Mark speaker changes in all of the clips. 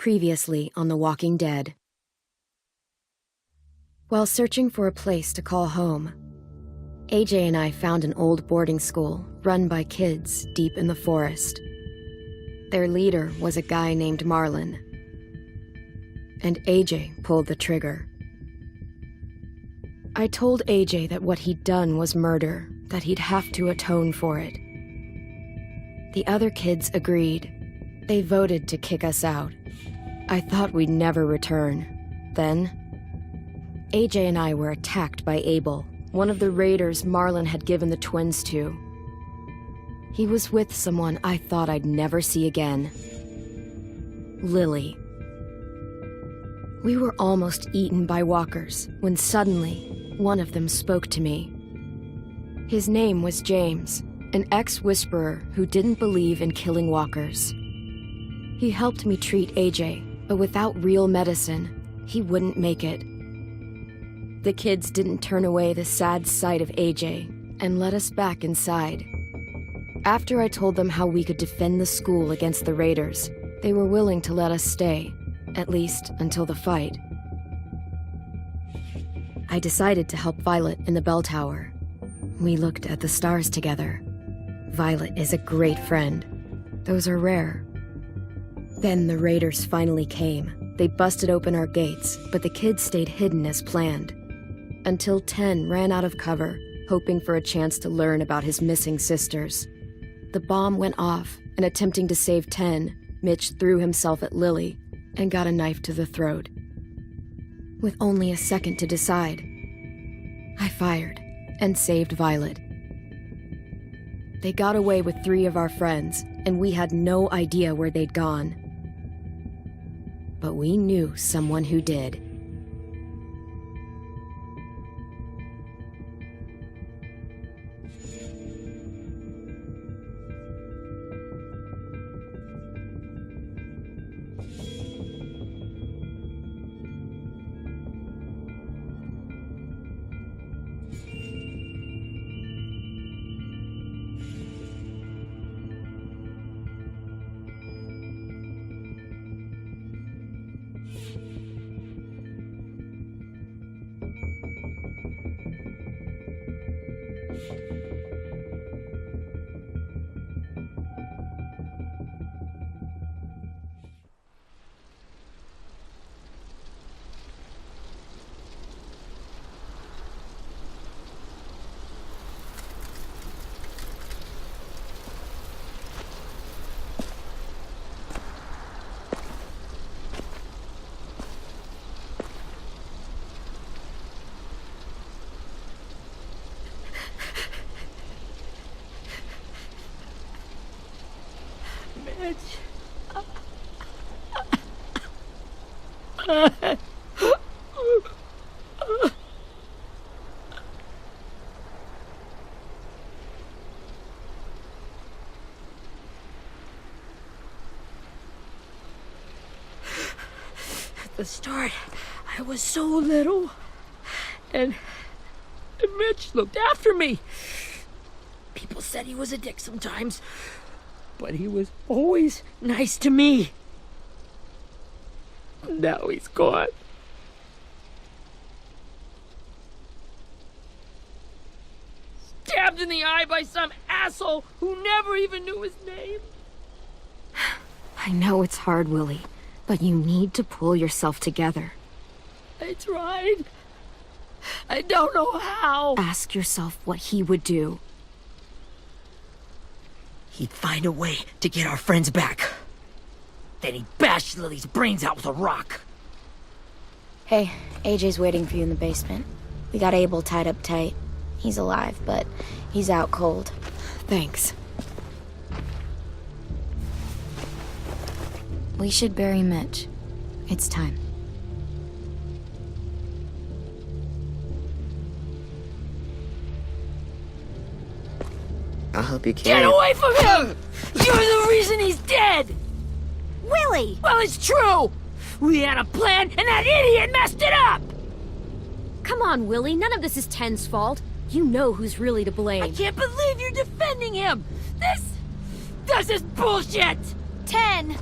Speaker 1: Previously on The Walking Dead. While searching for a place to call home, AJ and I found an old boarding school run by kids deep in the forest. Their leader was a guy named Marlon, and AJ pulled the trigger. I told AJ that what he'd done was murder, that he'd have to atone for it. The other kids agreed. They voted to kick us out. I thought we'd never return. Then, AJ and I were attacked by Abel, one of the raiders Marlon had given the twins to. He was with someone I thought I'd never see again. Lily. We were almost eaten by walkers when suddenly one of them spoke to me. His name was James, an ex-whisperer who didn't believe in killing walkers. He helped me treat AJ, but without real medicine, he wouldn't make it. The kids didn't turn away the sad sight of AJ and let us back inside. After I told them how we could defend the school against the raiders, they were willing to let us stay, at least until the fight. I decided to help Violet in the bell tower. We looked at the stars together. Violet is a great friend. Those are rare. Then the raiders finally came. They busted open our gates, but the kids stayed hidden as planned. Until 10 ran out of cover, hoping for a chance to learn about his missing sisters. The bomb went off, and attempting to save 10, Mitch threw himself at Lily and got a knife to the throat. With only a second to decide, I fired and saved Violet. They got away with 3 of our friends, and we had no idea where they'd gone. But we knew someone who did.
Speaker 2: At the start, I was so little, and Mitch looked after me. People said he was a dick sometimes, but he was always nice to me. Now he's gone. Stabbed in the eye by some asshole who never even knew his name.
Speaker 1: I know it's hard, Willie, but you need to pull yourself together.
Speaker 2: I tried. I don't know how.
Speaker 1: Ask yourself what he would do.
Speaker 2: He'd find a way to get our friends back. Then he'd bash Lily's brains out with a rock.
Speaker 3: Hey, AJ's waiting for you in the basement. We got Abel tied up tight. He's alive, but he's out cold.
Speaker 1: Thanks.
Speaker 3: We should bury Mitch. It's time.
Speaker 4: I'll help you carry
Speaker 2: Get away from him! You're the reason he's dead!
Speaker 3: Willie!
Speaker 2: Well, it's true! We had a plan, and that idiot messed it up!
Speaker 1: Come on, Willie. None of this is Ten's fault. You know who's really to blame.
Speaker 2: I can't believe you're defending him! This is bullshit!
Speaker 3: 10!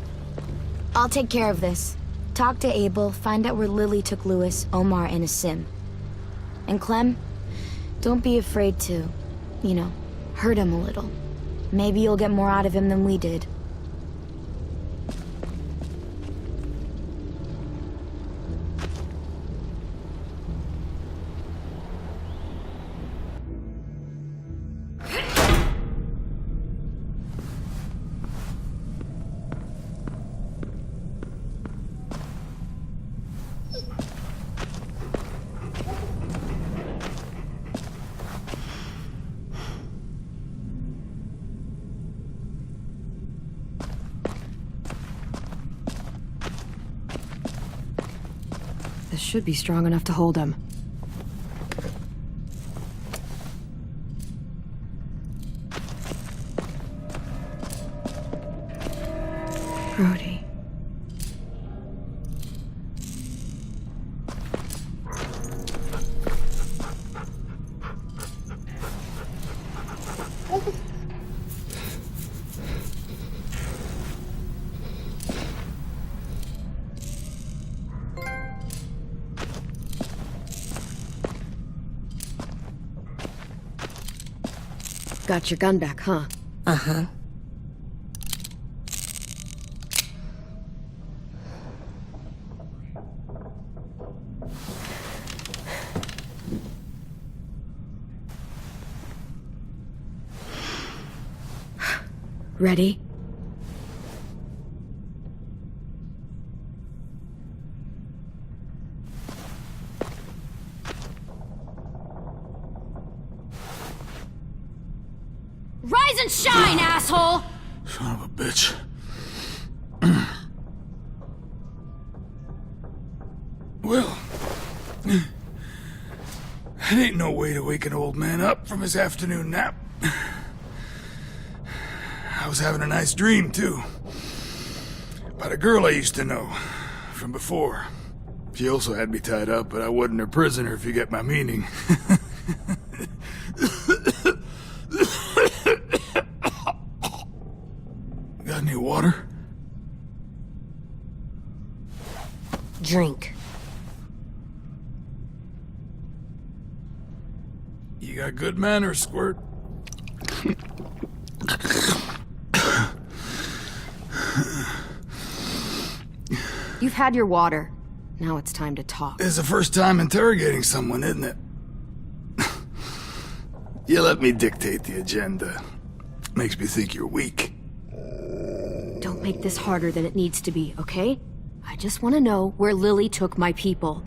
Speaker 3: I'll take care of this. Talk to Abel, find out where Lily took Lewis, Omar, and a sim. And Clem, don't be afraid to, hurt him a little. Maybe you'll get more out of him than we did.
Speaker 1: This should be strong enough to hold him. Brody. Got your gun back, huh?
Speaker 4: Uh-huh.
Speaker 1: Ready?
Speaker 2: Rise and shine, asshole!
Speaker 5: Son of a bitch. Well, it ain't no way to wake an old man up from his afternoon nap. I was having a nice dream, too. About a girl I used to know from before. She also had me tied up, but I wasn't her prisoner, if you get my meaning. Got any water?
Speaker 4: Drink.
Speaker 5: You got good manners, Squirt.
Speaker 1: You've had your water. Now it's time to talk.
Speaker 5: It's the first time interrogating someone, isn't it? You let me dictate the agenda. Makes me think you're weak.
Speaker 1: Don't make this harder than it needs to be, okay? I just want to know where Lily took my people.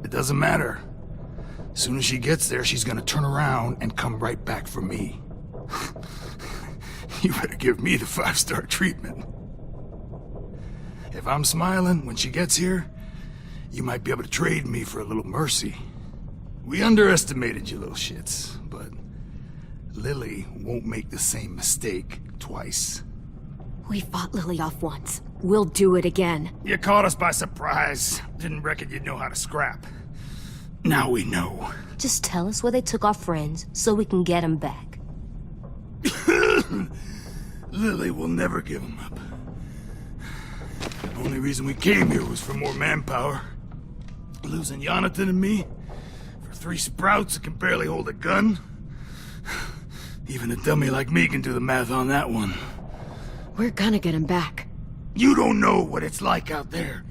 Speaker 5: It doesn't matter. As soon as she gets there, she's gonna turn around and come right back for me. You better give me the 5-star treatment. If I'm smiling when she gets here, you might be able to trade me for a little mercy. We underestimated you little shits, but Lily won't make the same mistake twice.
Speaker 1: We fought Lily off once. We'll do it again.
Speaker 5: You caught us by surprise. Didn't reckon you'd know how to scrap. Now we know.
Speaker 4: Just tell us where they took our friends so we can get them back.
Speaker 5: Lily will never give them up. The only reason we came here was for more manpower. Losing Jonathan and me for 3 sprouts that can barely hold a gun. Even a dummy like me can do the math on that one.
Speaker 1: We're gonna get him back.
Speaker 5: You don't know what it's like out there.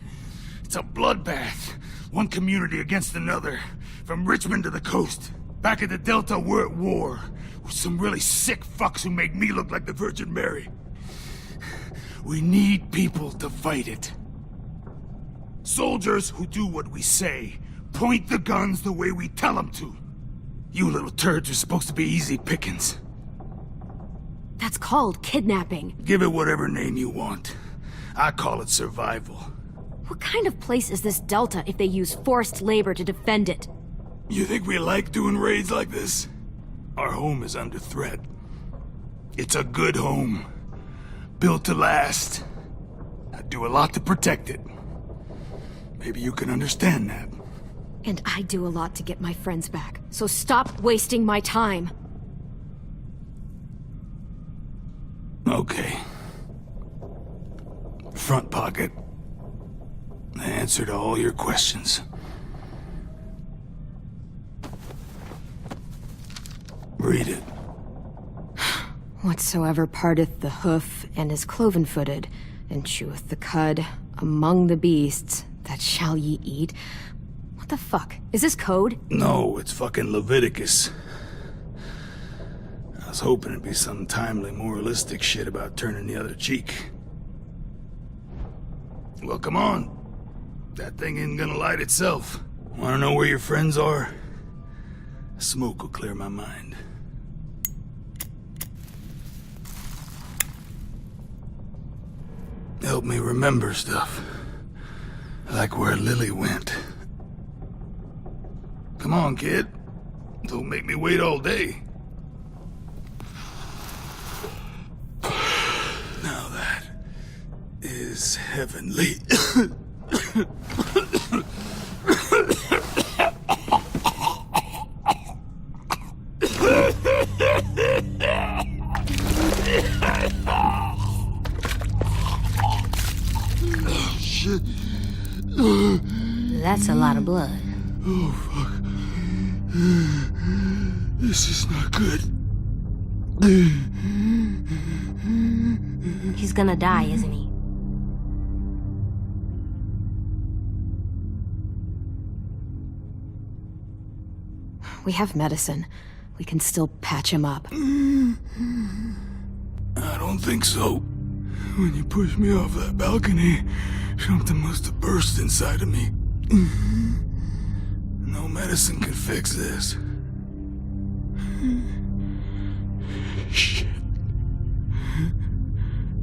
Speaker 5: It's a bloodbath. One community against another. From Richmond to the coast. Back at the Delta, we're at war. With some really sick fucks who make me look like the Virgin Mary. We need people to fight it. Soldiers who do what we say. Point the guns the way we tell them to. You little turds are supposed to be easy pickings.
Speaker 1: That's called kidnapping.
Speaker 5: Give it whatever name you want. I call it survival.
Speaker 1: What kind of place is this Delta if they use forced labor to defend it?
Speaker 5: You think we like doing raids like this? Our home is under threat. It's a good home. Built to last. I do a lot to protect it. Maybe you can understand that.
Speaker 1: And I do a lot to get my friends back. So stop wasting my time.
Speaker 5: Okay. front pocket. The answer to all your questions. Read it.
Speaker 1: Whatsoever parteth the hoof and is cloven-footed, and cheweth the cud among the beasts, that shall ye eat. What the fuck? Is this code?
Speaker 5: No, it's fucking Leviticus. I was hoping it'd be some timely moralistic shit about turning the other cheek. Well, come on. That thing ain't gonna light itself. Wanna know where your friends are? Smoke will clear my mind. Help me remember stuff. Like where Lily went. Come on, kid. Don't make me wait all day. Now that is heavenly. Shit.
Speaker 4: That's a lot of blood.
Speaker 5: Oh, fuck. This is not good.
Speaker 4: He's gonna die, isn't he?
Speaker 1: We have medicine. We can still patch him up.
Speaker 5: I don't think so. When you pushed me off that balcony, something must have burst inside of me. No medicine can fix this. Shit.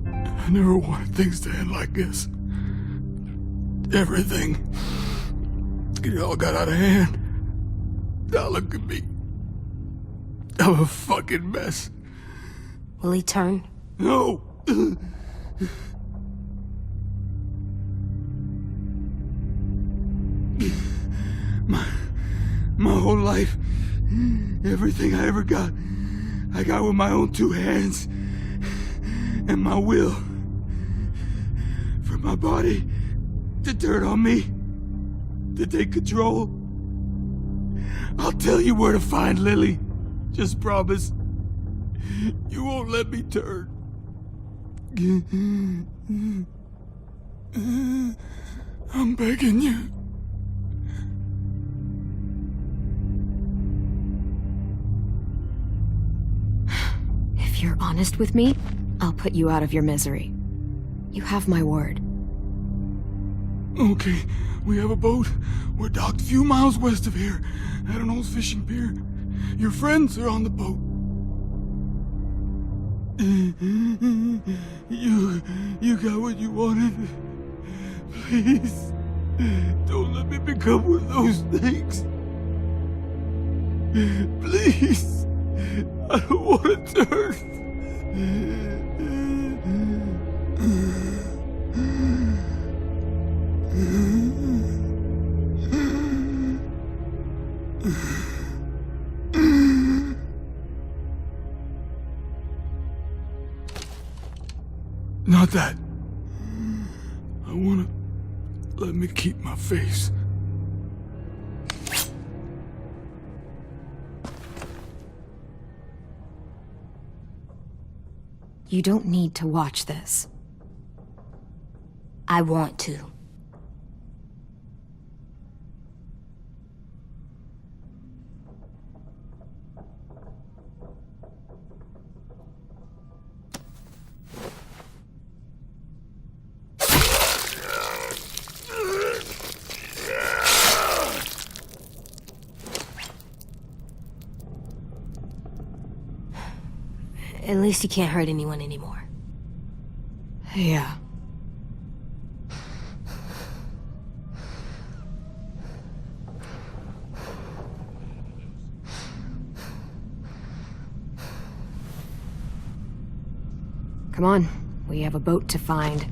Speaker 5: I never wanted things to end like this. Everything. It all got out of hand. Now look at me. I'm a fucking mess.
Speaker 4: Will he turn?
Speaker 5: No! My whole life, everything I ever got, I got with my own two hands and my will. For my body to turn on me, to take control. I'll tell you where to find Lily. Just promise. You won't let me turn. I'm begging you.
Speaker 1: If you're honest with me, I'll put you out of your misery. You have my word.
Speaker 5: Okay, we have a boat. We're docked a few miles west of here, at an old fishing pier. Your friends are on the boat. You got what you wanted. Please, don't let me become one of those things. Please, I don't want to turn. Not that. I wanna let me keep my face.
Speaker 1: You don't need to watch this.
Speaker 4: I want to. At least he can't hurt anyone anymore.
Speaker 1: Yeah. Come on, we have a boat to find.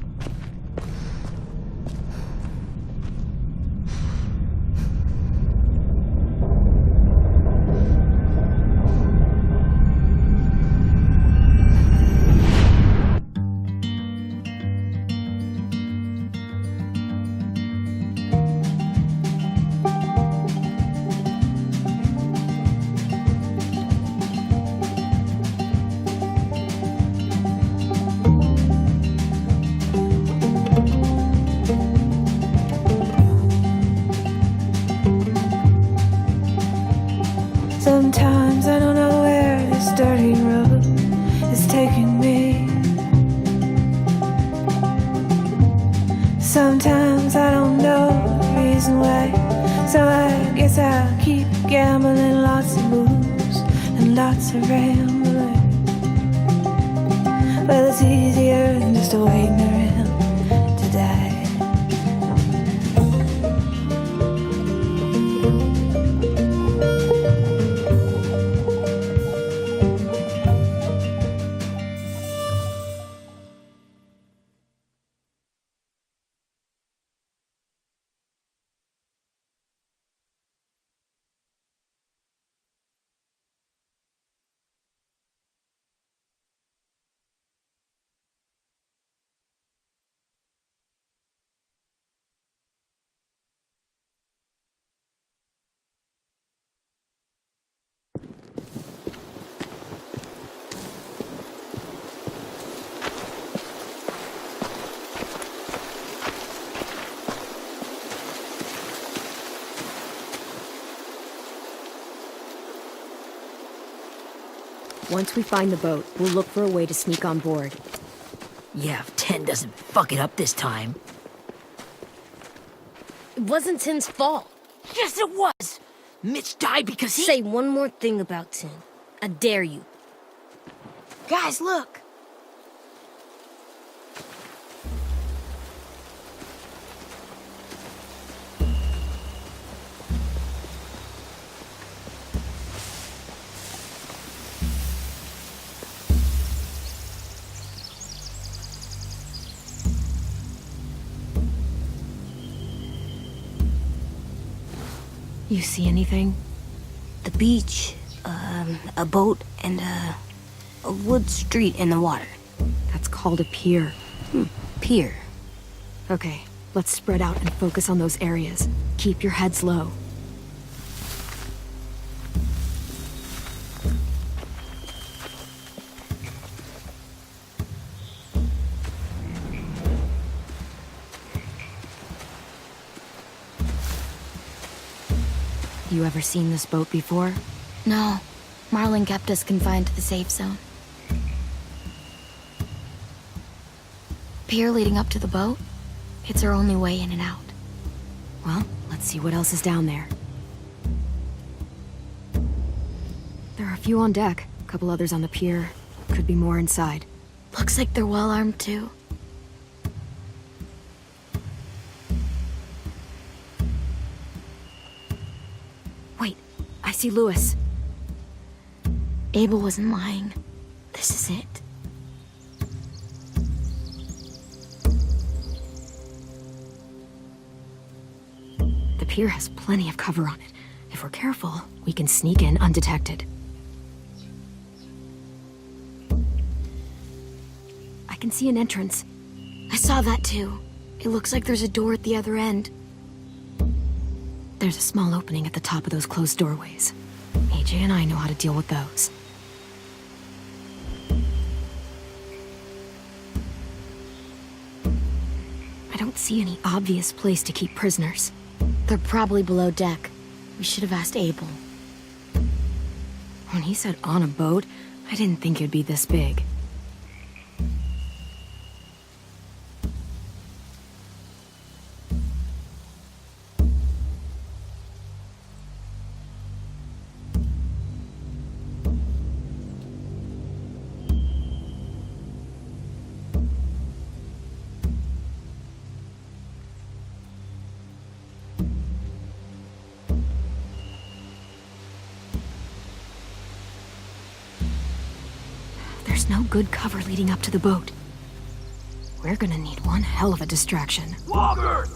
Speaker 6: Sometimes I don't know the reason why, so I guess I'll keep gambling. Lots of moves and lots of rambling. Well, it's easier than just waiting around to die.
Speaker 1: Once we find the boat, we'll look for a way to sneak on board.
Speaker 2: Yeah, if 10 doesn't fuck it up this time.
Speaker 4: It wasn't Tin's fault.
Speaker 2: Yes, it was! Mitch died because he—
Speaker 4: Say one more thing about Tin. I dare you.
Speaker 3: Guys, look!
Speaker 1: You see anything?
Speaker 4: The beach, a boat, and a wood street in the water.
Speaker 1: That's called a pier.
Speaker 4: Pier.
Speaker 1: Okay, let's spread out and focus on those areas. Keep your heads low. You ever seen this boat before?
Speaker 3: No. Marlin kept us confined to the safe zone. Pier leading up to the boat? It's our only way in and out.
Speaker 1: Well, let's see what else is down there. There are a few on deck, a couple others on the pier. Could be more inside.
Speaker 3: Looks like they're well armed too.
Speaker 1: Wait, I see Lewis.
Speaker 3: Abel wasn't lying. This is it.
Speaker 1: The pier has plenty of cover on it. If we're careful, we can sneak in undetected. I can see an entrance.
Speaker 3: I saw that too. It looks like there's a door at the other end.
Speaker 1: There's a small opening at the top of those closed doorways. AJ and I know how to deal with those. I don't see any obvious place to keep prisoners.
Speaker 3: They're probably below deck. We should have asked Abel.
Speaker 1: When he said on a boat, I didn't think it'd be this big. There's no good cover leading up to the boat. We're gonna need one hell of a distraction.
Speaker 5: Walker!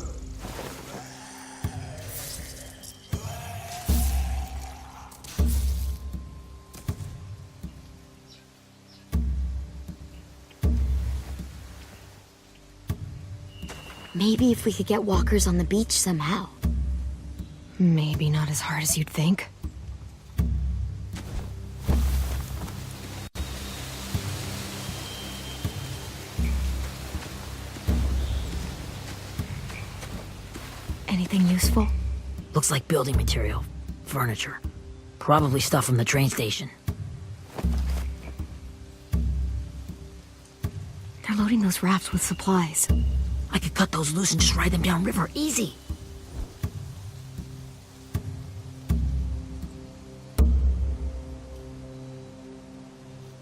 Speaker 3: Maybe if we could get walkers on the beach somehow.
Speaker 1: Maybe not as hard as you'd think. Anything useful?
Speaker 2: Looks like building material. Furniture. Probably stuff from the train station.
Speaker 1: They're loading those rafts with supplies.
Speaker 2: I could cut those loose and just ride them downriver, easy.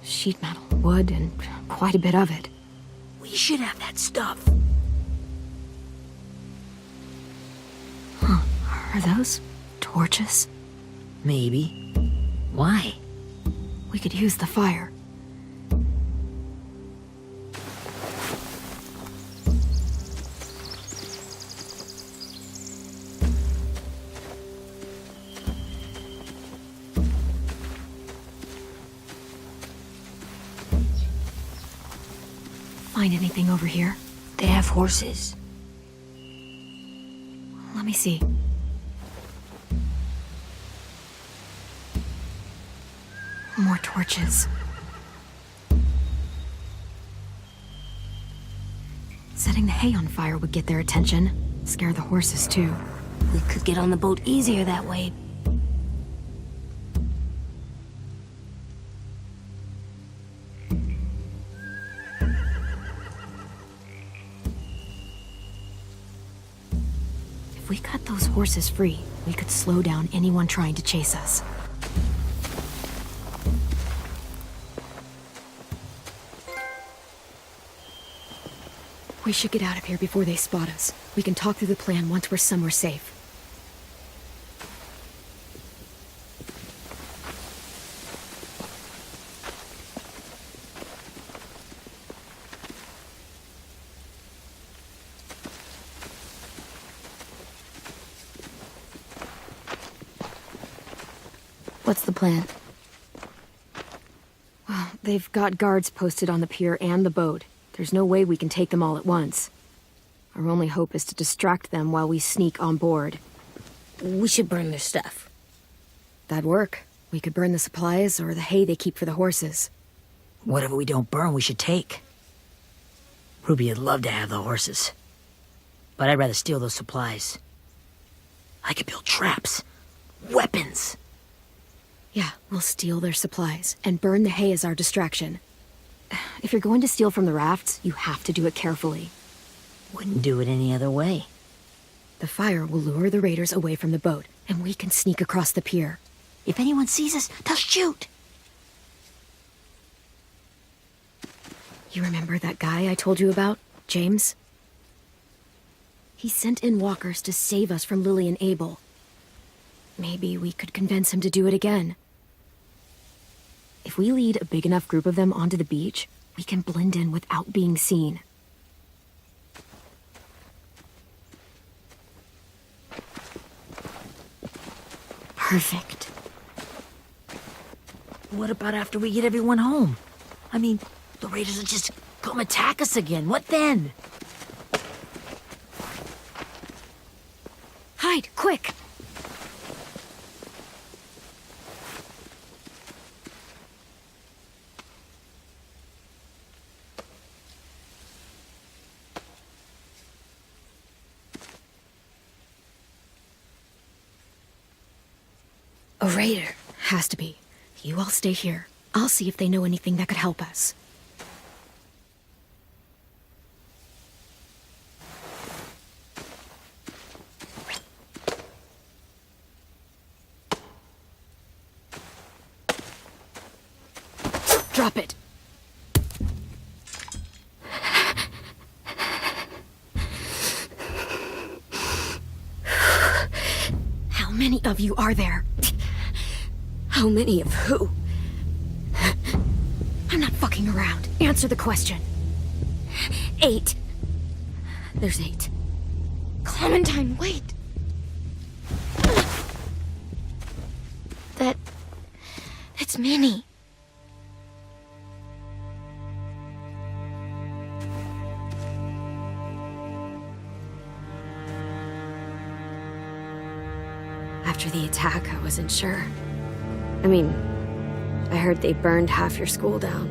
Speaker 1: Sheet metal, wood, and quite a bit of it.
Speaker 2: We should have that stuff.
Speaker 1: Are those torches?
Speaker 2: Maybe. Why?
Speaker 1: We could use the fire. Find anything over here?
Speaker 4: They have horses.
Speaker 1: Let me see. More torches. Setting the hay on fire would get their attention. Scare the horses, too.
Speaker 4: We could get on the boat easier that way.
Speaker 1: If we cut those horses free, we could slow down anyone trying to chase us. We should get out of here before they spot us. We can talk through the plan once we're somewhere safe.
Speaker 3: What's the plan?
Speaker 1: Well, they've got guards posted on the pier and the boat. There's no way we can take them all at once. Our only hope is to distract them while we sneak on board.
Speaker 4: We should burn their stuff.
Speaker 1: That'd work. We could burn the supplies or the hay they keep for the horses.
Speaker 2: Whatever we don't burn, we should take. Ruby'd love to have the horses. But I'd rather steal those supplies. I could build traps. Weapons.
Speaker 1: Yeah, we'll steal their supplies and burn the hay as our distraction. If you're going to steal from the rafts, you have to do it carefully.
Speaker 2: Wouldn't do it any other way.
Speaker 1: The fire will lure the raiders away from the boat, and we can sneak across the pier.
Speaker 2: If anyone sees us, they'll shoot.
Speaker 1: You remember that guy I told you about, James? He sent in walkers to save us from Lily and Abel. Maybe we could convince him to do it again. If we lead a big enough group of them onto the beach, we can blend in without being seen. Perfect.
Speaker 2: What about after we get everyone home? I mean, the raiders will just come attack us again. What then?
Speaker 1: Hide, quick! A raider. Has to be. You all stay here. I'll see if they know anything that could help us. Drop it. How many of you are there? How many of who? I'm not fucking around. Answer the question. 8. There's 8. Clementine, wait. It's Minnie. After the attack, I wasn't sure. I mean, I heard they burned half your school down.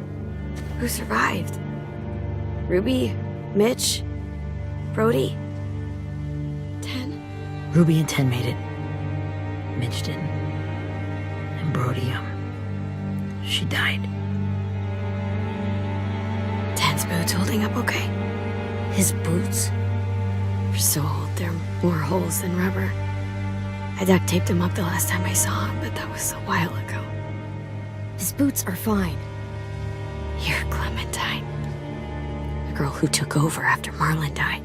Speaker 1: Who survived? Ruby? Mitch? Brody? 10?
Speaker 2: Ruby and 10 made it. Mitch didn't. And Brody, she died.
Speaker 1: 10's boots holding up okay?
Speaker 4: His boots?
Speaker 1: They're so old, they're more holes than rubber. I duct taped him up the last time I saw him, but that was a while ago. His boots are fine. You're Clementine. The girl who took over after Marlon died.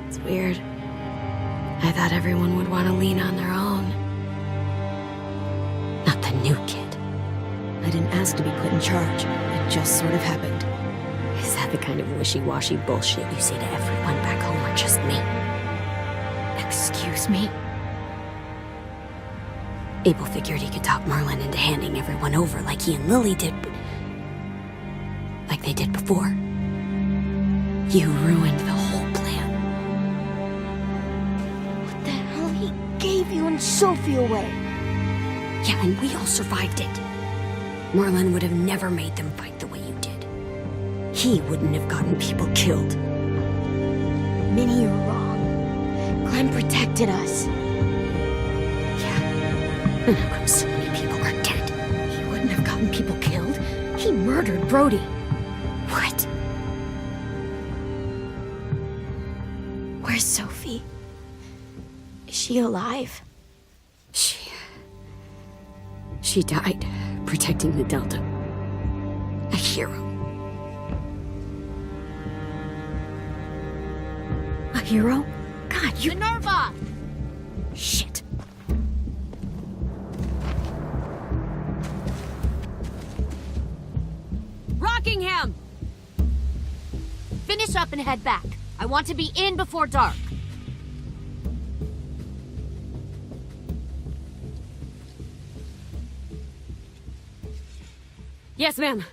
Speaker 1: It's weird. I thought everyone would want to lean on their own. Not the new kid. I didn't ask to be put in charge. It just sort of happened. Is that the kind of wishy-washy bullshit you say to everyone back home, or just me? Excuse me? Abel figured he could talk Marlon into handing everyone over like he and Lily did, but... like they did before. You ruined the whole plan.
Speaker 4: What the hell? He gave you and Sophie away.
Speaker 1: Yeah, and we all survived it. Marlon would have never made them fight the way you did. He wouldn't have gotten people killed.
Speaker 3: Minnie, you're wrong. Clem protected us.
Speaker 1: Yeah. And how come so many people are dead? He wouldn't have gotten people killed. He murdered Brody. What?
Speaker 3: Where's Sophie? Is she alive?
Speaker 1: She died protecting the Delta. A hero. A hero? God, you...
Speaker 2: Minerva!
Speaker 1: Shit.
Speaker 2: Rockingham! Finish up and head back. I want to be in before dark.
Speaker 1: Yes, ma'am.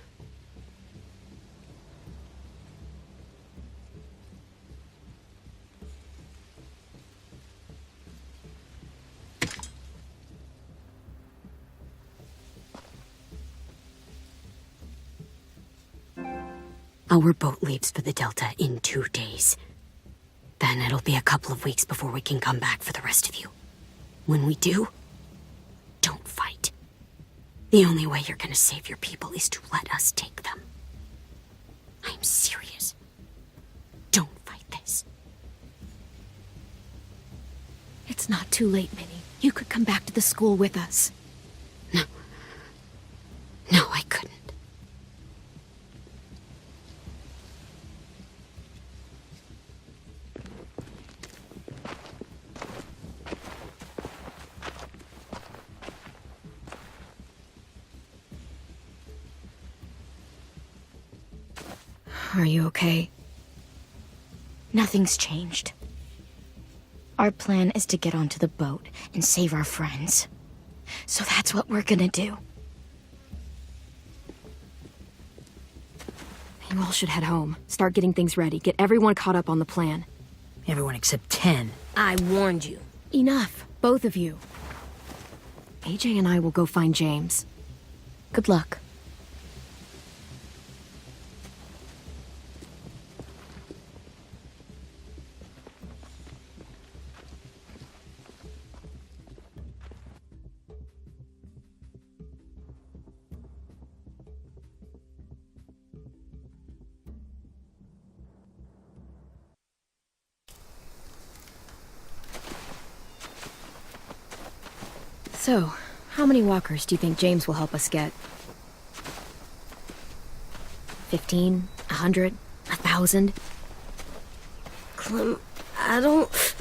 Speaker 1: Our boat leaves for the Delta in 2 days. Then it'll be a couple of weeks before we can come back for the rest of you. When we do, don't fight. The only way you're gonna save your people is to let us take them. I'm serious. Don't fight this.
Speaker 3: It's not too late, Minnie. You could come back to the school with us.
Speaker 1: No. No, I couldn't. Are you okay?
Speaker 3: Nothing's changed. Our plan is to get onto the boat and save our friends. So that's what we're gonna do.
Speaker 1: You all should head home. Start getting things ready. Get everyone caught up on the plan.
Speaker 2: Everyone except 10. I warned you.
Speaker 1: Enough, both of you. AJ and I will go find James. Good luck. So, how many walkers do you think James will help us get? 15? 100? 1,000?
Speaker 4: Clem, I don't...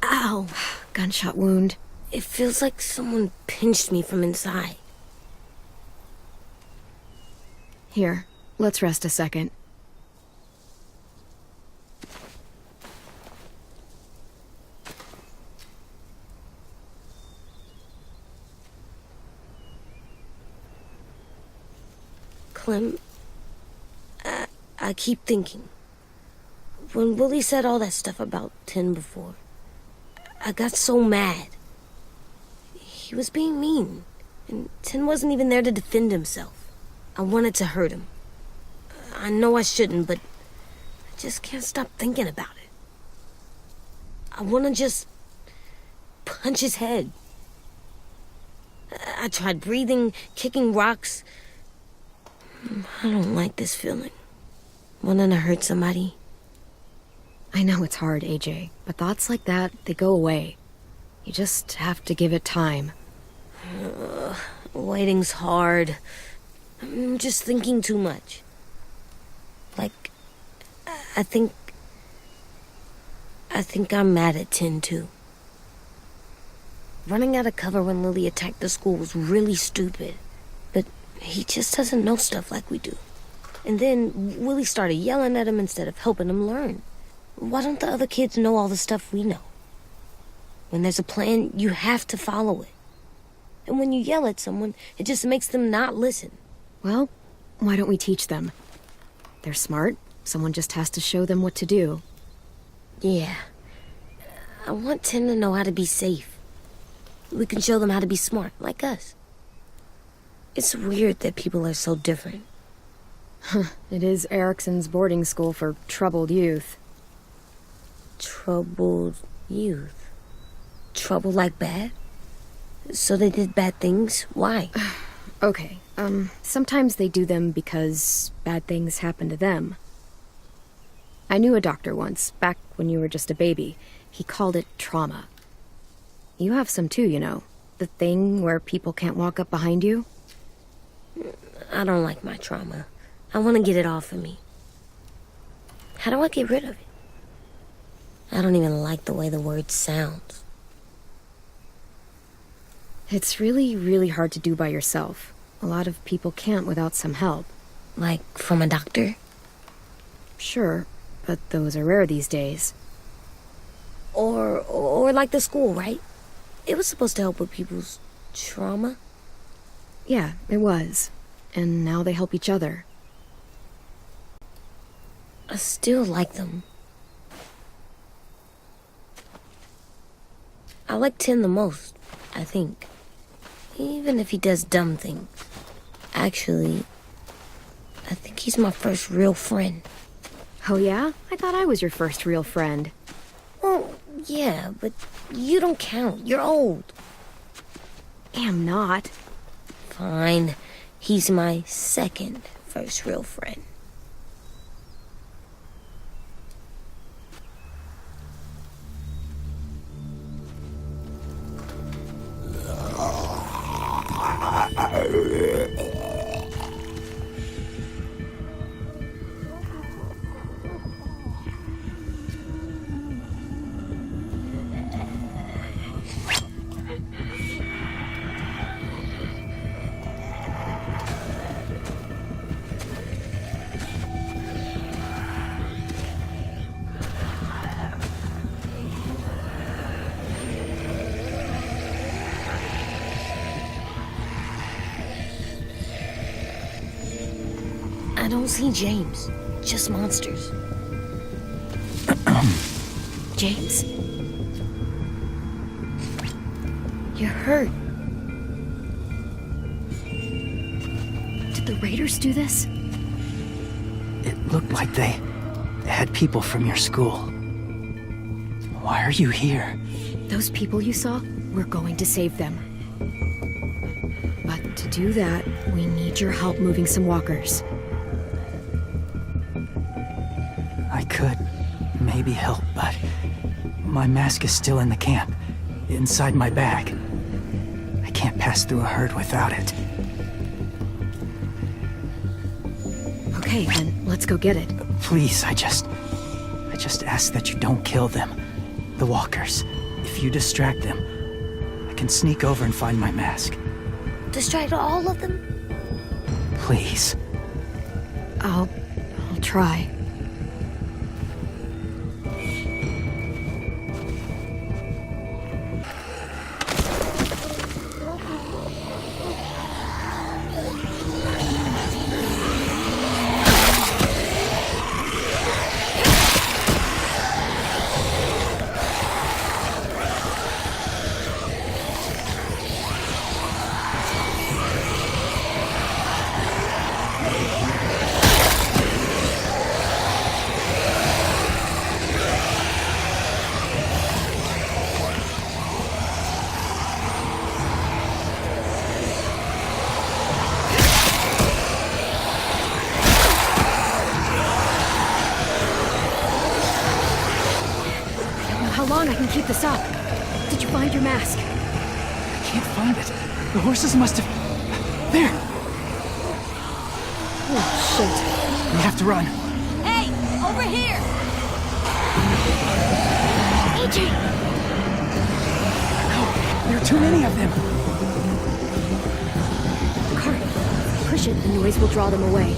Speaker 4: Ow.
Speaker 1: Gunshot wound.
Speaker 4: It feels like someone pinched me from inside.
Speaker 1: Here, let's rest a second.
Speaker 4: Clem, I keep thinking. When Willie said all that stuff about 10 before, I got so mad. He was being mean, and 10 wasn't even there to defend himself. I wanted to hurt him. I know I shouldn't, but I just can't stop thinking about it. I want to just punch his head. I tried breathing, kicking rocks. I don't like this feeling. Wanting to hurt somebody.
Speaker 1: I know it's hard, AJ, but thoughts like that, they go away. You just have to give it time.
Speaker 4: Waiting's hard. I'm just thinking too much. Like, I think I'm mad at Tin, too. Running out of cover when Lily attacked the school was really stupid. But he just doesn't know stuff like we do. And then Willie started yelling at him instead of helping him learn. Why don't the other kids know all the stuff we know? When there's a plan, you have to follow it. And when you yell at someone, it just makes them not listen.
Speaker 1: Well, why don't we teach them? They're smart. Someone just has to show them what to do.
Speaker 4: Yeah. I want Tim to know how to be safe. We can show them how to be smart, like us. It's weird that people are so different.
Speaker 1: It is Erickson's boarding school for troubled youth.
Speaker 4: Troubled youth? Trouble like bad? So they did bad things? Why?
Speaker 1: Okay, sometimes they do them because bad things happen to them. I knew a doctor once, back when you were just a baby. He called it trauma. You have some too, you know. The thing where people can't walk up behind you.
Speaker 4: I don't like my trauma. I want to get it off of me. How do I get rid of it? I don't even like the way the word sounds.
Speaker 1: It's really, really hard to do by yourself. A lot of people can't without some help.
Speaker 4: Like from a doctor?
Speaker 1: Sure, but those are rare these days.
Speaker 4: Or like the school, right? It was supposed to help with people's trauma.
Speaker 1: Yeah, it was. And now they help each other.
Speaker 4: I still like them. I like Tin the most, I think. Even if he does dumb things. Actually, I think he's my first real friend.
Speaker 1: Oh yeah? I thought I was your first real friend.
Speaker 4: Well, yeah, but you don't count. You're old.
Speaker 1: Am not.
Speaker 4: Fine. He's my second first real friend. I don't see James, just monsters.
Speaker 1: James?
Speaker 4: You're hurt.
Speaker 1: Did the Raiders do this?
Speaker 7: It looked like they had people from your school. Why are you here?
Speaker 1: Those people you saw, we're going to save them. But to do that, we need your help moving some walkers.
Speaker 7: I could maybe help, but my mask is still in the camp, inside my bag. I can't pass through a herd without it.
Speaker 1: Okay, then let's go get it.
Speaker 7: Please, I just ask that you don't kill them. The walkers. If you distract them, I can sneak over and find my mask.
Speaker 4: Distract all of them?
Speaker 7: Please.
Speaker 1: I'll try. how long I can keep this up. Did you find your mask?
Speaker 7: I can't find it. The horses must have... There!
Speaker 1: Oh, shit.
Speaker 7: We have to run.
Speaker 3: Hey, over here!
Speaker 1: AJ!
Speaker 7: No, there are too many of them.
Speaker 1: Cart, push it, the noise will draw them away.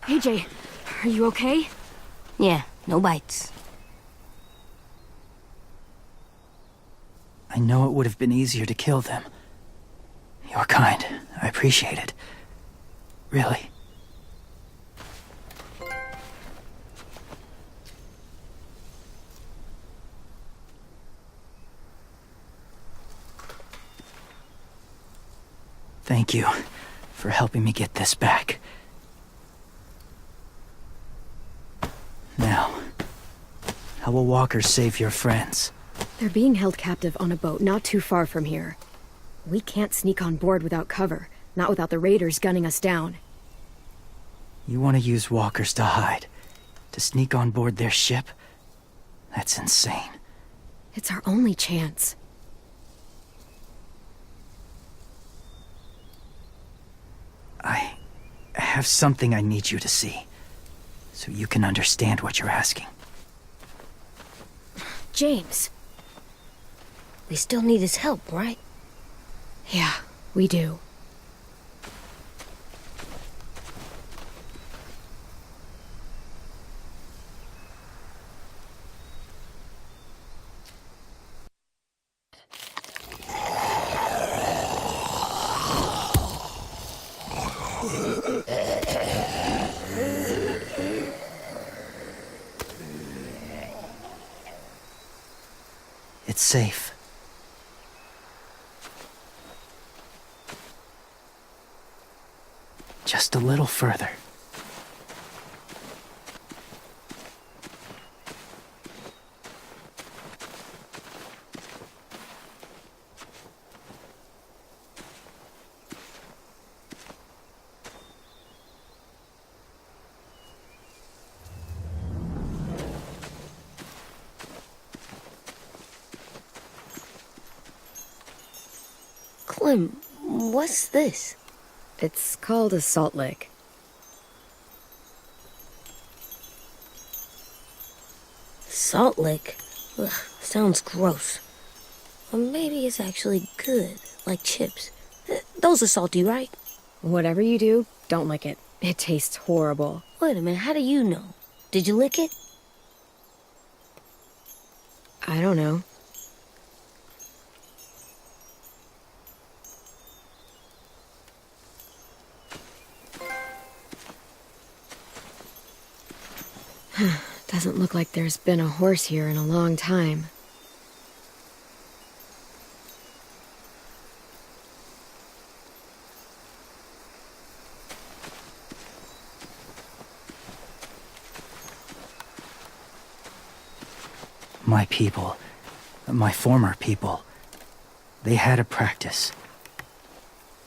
Speaker 1: AJ, are you okay?
Speaker 4: Yeah, no bites.
Speaker 7: I know it would have been easier to kill them. You're kind. I appreciate it. Really. Thank you for helping me get this back. Now, how will walkers save your friends?
Speaker 1: They're being held captive on a boat not too far from here. We can't sneak on board without cover, not without the raiders gunning us down.
Speaker 7: You want to use walkers to hide? To sneak on board their ship? That's insane.
Speaker 1: It's our only chance.
Speaker 7: I have something I need you to see, so you can understand what you're asking.
Speaker 1: James.
Speaker 4: We still need his help, right?
Speaker 1: Yeah, we do.
Speaker 7: It's safe. Just a little further.
Speaker 4: Clem, what's this?
Speaker 1: It's called a salt lick.
Speaker 4: Salt lick? Ugh, sounds gross. Or maybe it's actually good, like chips. Those are salty, right?
Speaker 1: Whatever you do, don't lick it. It tastes horrible.
Speaker 4: Wait a minute, how do you know? Did you lick it?
Speaker 1: I don't know. Doesn't look like there's been a horse here in a long time.
Speaker 7: My people, my former people, they had a practice.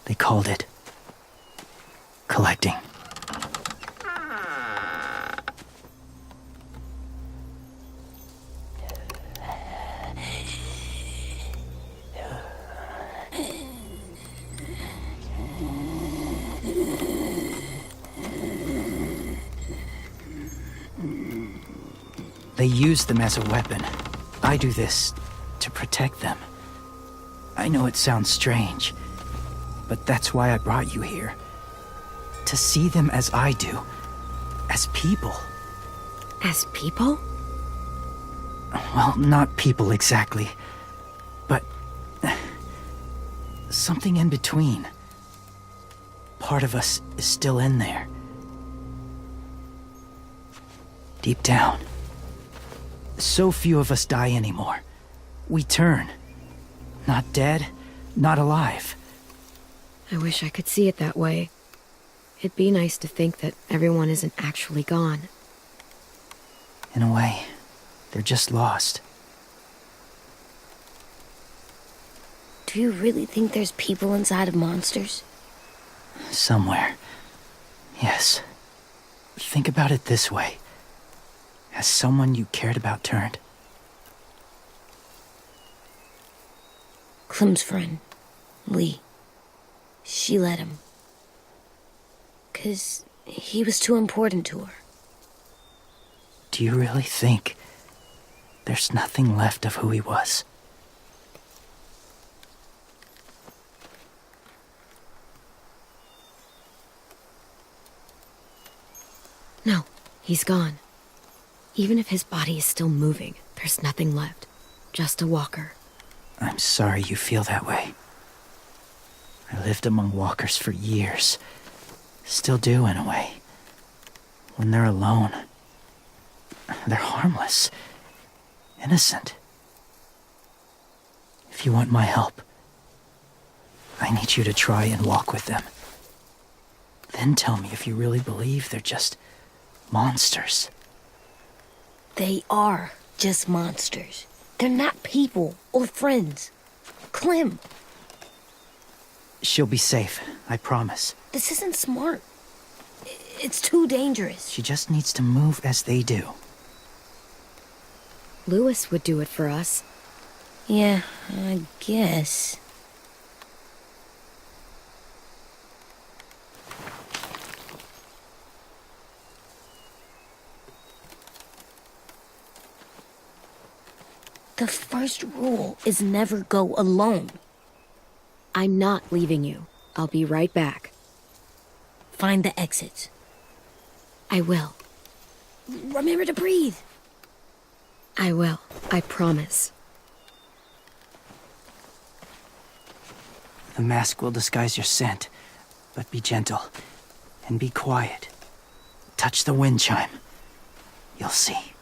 Speaker 7: They called it collecting. They use them as a weapon. I do this to protect them. I know it sounds strange, but that's why I brought you here. To see them as I do, as people.
Speaker 1: As people?
Speaker 7: Well, not people exactly, but something in between. part of us is still in there. Deep down. So few of us die anymore. We turn. Not dead, not alive.
Speaker 1: I wish I could see it that way. It'd be nice to think that everyone isn't actually gone.
Speaker 7: In a way, they're just lost.
Speaker 4: Do you really think there's people inside of monsters?
Speaker 7: Somewhere. Yes. Think about it this way. Has someone you cared about turned?
Speaker 4: Clem's friend, Lee. She let him. 'Cause he was too important to her.
Speaker 7: Do you really think there's nothing left of who he was?
Speaker 1: No, he's gone. Even if his body is still moving, there's nothing left. Just a walker.
Speaker 7: I'm sorry you feel that way. I lived among walkers for years. Still do, in a way. When they're alone, they're harmless. Innocent. If you want my help, I need you to try and walk with them. Then tell me if you really believe they're just monsters.
Speaker 4: They are just monsters. They're not people or friends. Clem,
Speaker 7: She'll be safe, I promise.
Speaker 4: this isn't smart. It's too dangerous.
Speaker 7: She just needs to move as they do.
Speaker 1: Lewis would do it for us.
Speaker 4: Yeah, I guess. The first rule is never go alone.
Speaker 1: I'm not leaving you. I'll be right back.
Speaker 4: Find the exits.
Speaker 1: I will.
Speaker 4: Remember to breathe.
Speaker 1: I will. I promise.
Speaker 7: The mask will disguise your scent, but be gentle and be quiet. Touch the wind chime. You'll see.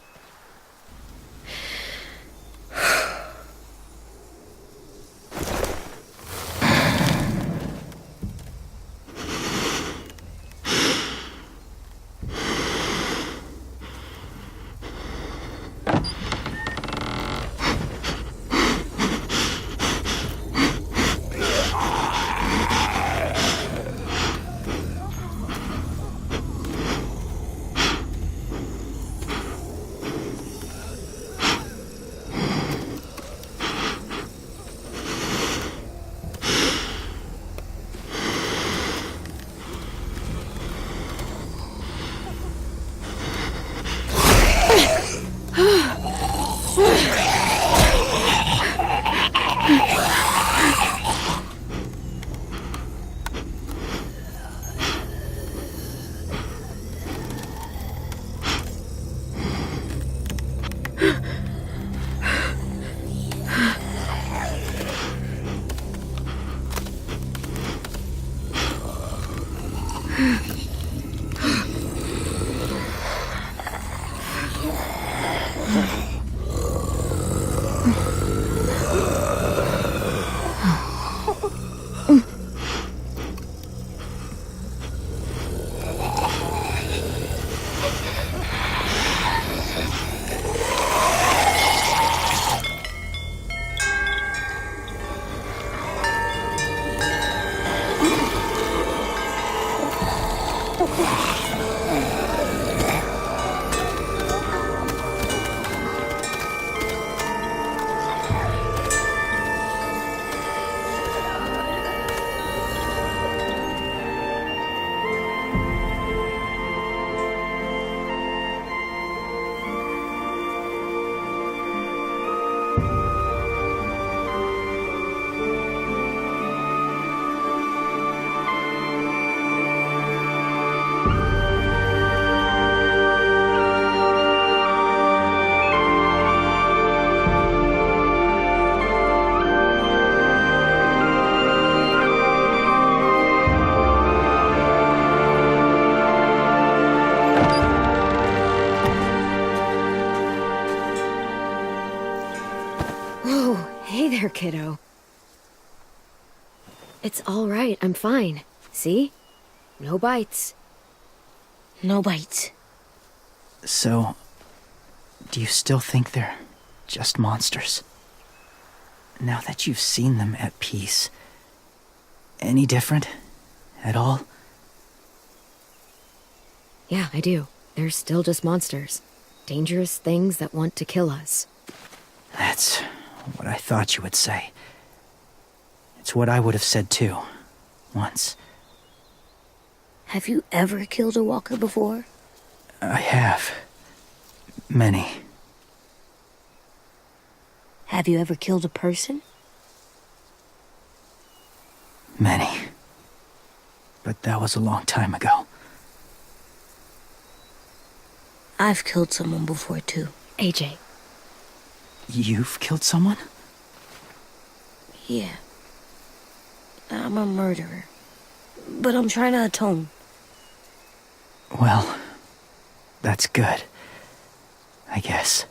Speaker 1: there, kiddo. It's all right. I'm fine. See? No bites.
Speaker 4: No bites.
Speaker 7: So, do you still think they're just monsters? Now that you've seen them at peace, any different at all?
Speaker 1: Yeah, I do. They're still just monsters. Dangerous things that want to kill us.
Speaker 7: That's what I thought you would say. It's what I would have said too, once.
Speaker 4: Have you ever killed a walker before?
Speaker 7: I have. Many.
Speaker 4: Have you ever killed a person?
Speaker 7: Many. But that was a long time ago.
Speaker 4: I've killed someone before too.
Speaker 1: AJ.
Speaker 7: You've killed someone?
Speaker 4: Yeah. I'm a murderer. But I'm trying to atone.
Speaker 7: Well, that's good. I guess.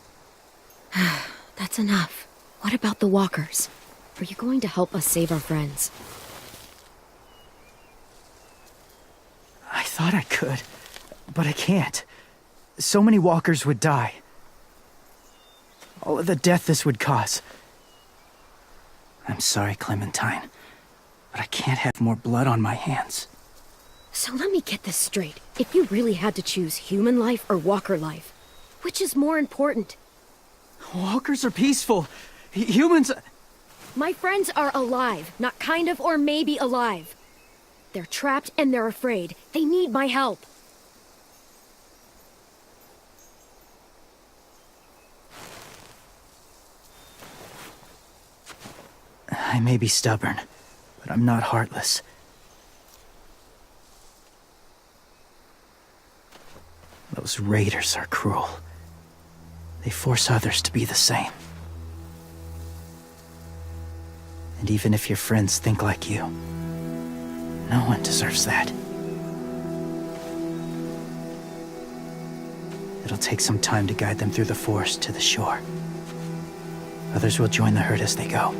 Speaker 1: That's enough. What about the walkers? Are you going to help us save our friends?
Speaker 7: I thought I could, but I can't. So many walkers would die. All of the death this would cause. I'm sorry, Clementine, but I can't have more blood on my hands.
Speaker 1: So let me get this straight. If you really had to choose human life or walker life, which is more important?
Speaker 7: Walkers are peaceful. Humans...
Speaker 1: My friends are alive, not kind of or maybe alive. They're trapped and they're afraid. They need my help.
Speaker 7: I may be stubborn, but I'm not heartless. Those raiders are cruel. They force others to be the same. And even if your friends think like you, no one deserves that. It'll take some time to guide them through the forest to the shore. Others will join the herd as they go.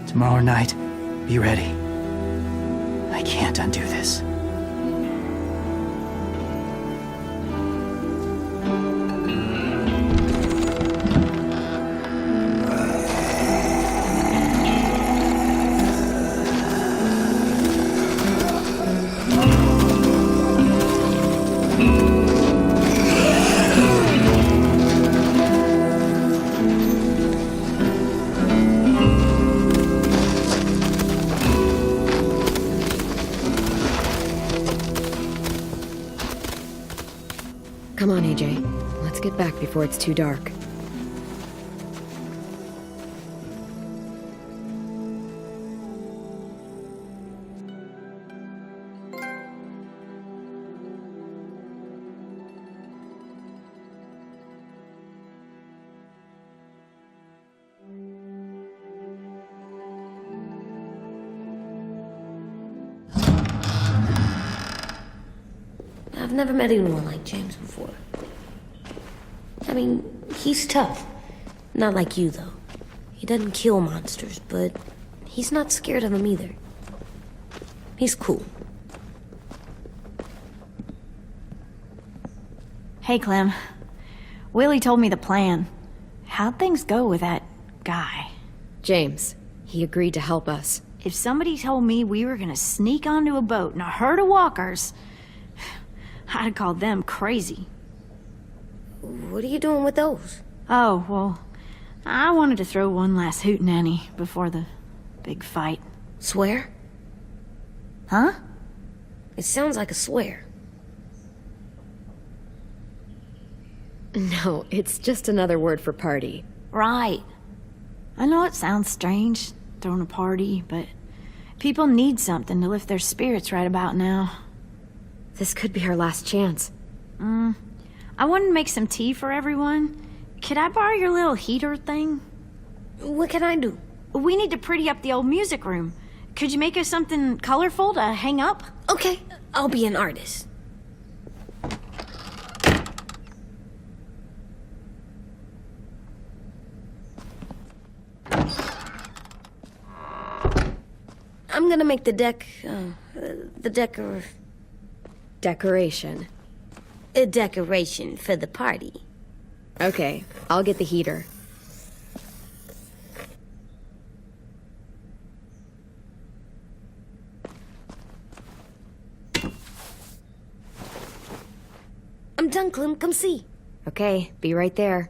Speaker 7: Tomorrow night, be ready. I can't undo this.
Speaker 1: Come on, AJ. Let's get back before it's too dark.
Speaker 4: I've never met anyone like James before. I mean, he's tough. Not like you, though. He doesn't kill monsters, but he's not scared of them either. He's cool.
Speaker 8: Hey, Clem. Willie told me the plan. How'd things go with that guy?
Speaker 1: James, he agreed to help us.
Speaker 8: If somebody told me we were gonna sneak onto a boat in a herd of walkers, I'd have called them crazy.
Speaker 4: What are you doing with those?
Speaker 8: Oh, well, I wanted to throw one last hootenanny before the big fight.
Speaker 4: Swear?
Speaker 8: Huh?
Speaker 4: It sounds like a swear.
Speaker 1: No, it's just another word for party.
Speaker 8: Right. I know it sounds strange, throwing a party, but people need something to lift their spirits right about now.
Speaker 1: This could be our last chance.
Speaker 8: I wanted to make some tea for everyone. Could I borrow your little heater thing?
Speaker 4: What can I do?
Speaker 8: We need to pretty up the old music room. Could you make us something colorful to hang up?
Speaker 4: Okay, I'll be an artist. I'm gonna make the
Speaker 1: Decoration.
Speaker 4: a decoration for the party.
Speaker 1: Okay, I'll get the heater.
Speaker 4: I'm done, Clem. Come see.
Speaker 1: Okay, be right there.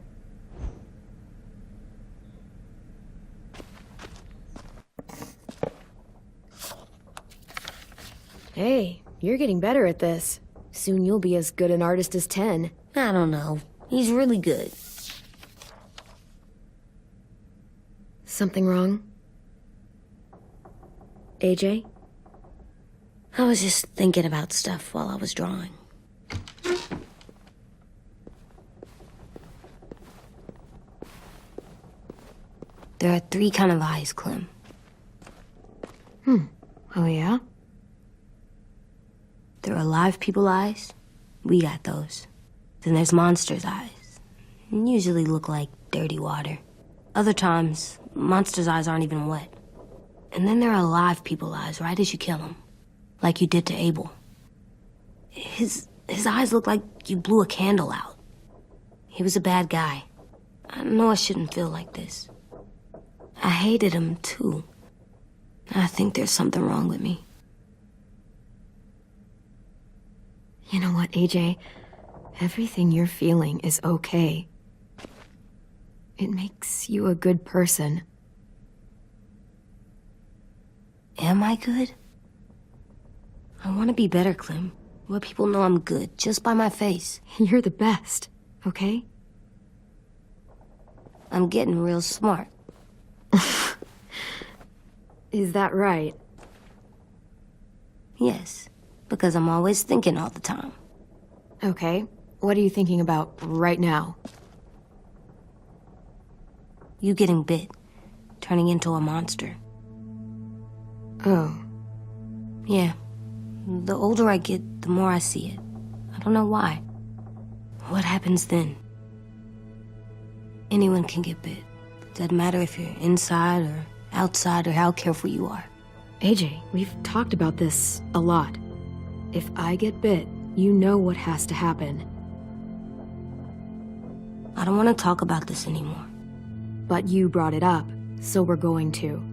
Speaker 1: Hey, you're getting better at this. Soon you'll be as good an artist as 10.
Speaker 4: I don't know. He's really good.
Speaker 1: Something wrong? AJ?
Speaker 4: I was just thinking about stuff while I was drawing. There are 3 kind of eyes, Clem.
Speaker 1: Oh, yeah?
Speaker 4: There are live people eyes. We got those. Then there's monsters' eyes. Usually look like dirty water. Other times, monsters' eyes aren't even wet. And then there are live people eyes right as you kill them. Like you did to Abel. His eyes look like you blew a candle out. He was a bad guy. I know I shouldn't feel like this. I hated him, too. I think there's something wrong with me.
Speaker 1: You know what, AJ? Everything you're feeling is okay. It makes you a good person.
Speaker 4: Am I good? I want to be better, Clem. Let people know I'm good, just by my face.
Speaker 1: You're the best, okay?
Speaker 4: I'm getting real smart.
Speaker 1: Is that right?
Speaker 4: Yes, because I'm always thinking all the time.
Speaker 1: Okay, what are you thinking about right now?
Speaker 4: You getting bit, turning into a monster.
Speaker 1: Oh,
Speaker 4: Yeah, the older I get, the more I see it. I don't know why. What happens then? Anyone can get bit. Doesn't matter if you're inside or outside or how careful you are.
Speaker 1: AJ, we've talked about this a lot. If I get bit, you know what has to happen.
Speaker 4: I don't want to talk about this anymore.
Speaker 1: But you brought it up, so we're going to.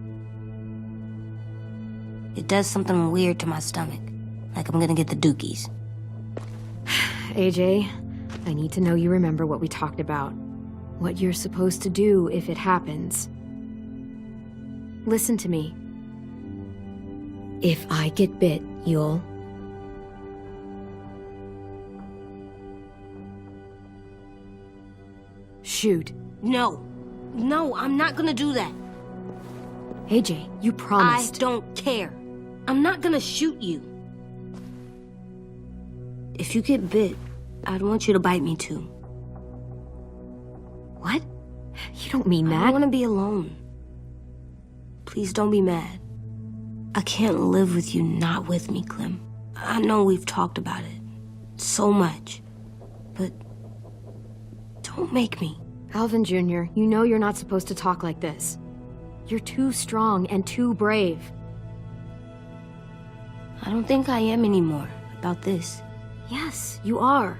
Speaker 4: It does something weird to my stomach. Like I'm gonna get the dookies.
Speaker 1: AJ, I need to know you remember what we talked about. What you're supposed to do if it happens. Listen to me. If I get bit, you'll... shoot.
Speaker 4: No, I'm not gonna do that.
Speaker 1: AJ, you
Speaker 4: I
Speaker 1: promised.
Speaker 4: don't care. I'm not gonna shoot you. If you get bit, I'd want you to bite me too.
Speaker 1: What? You don't mean
Speaker 4: I
Speaker 1: that.
Speaker 4: don't want to be alone. Please don't be mad. I can't live with you not with me, Clem. I know we've talked about it so much, but don't make me.
Speaker 1: Alvin Jr., you know you're not supposed to talk like this. You're too strong and too brave.
Speaker 4: I don't think I am anymore about this.
Speaker 1: Yes, you are.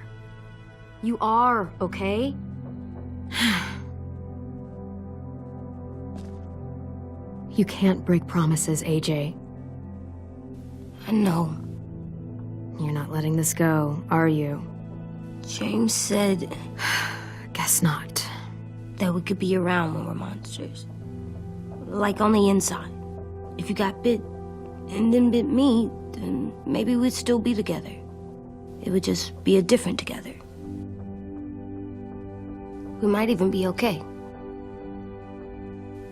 Speaker 1: You are, okay? You can't break promises, AJ.
Speaker 4: I know.
Speaker 1: You're not letting this go, are you?
Speaker 4: James said
Speaker 1: Guess not.
Speaker 4: that we could be around when we're monsters. Like on the inside. If you got bit and then bit me, then maybe we'd still be together. It would just be a different together. We might even be okay.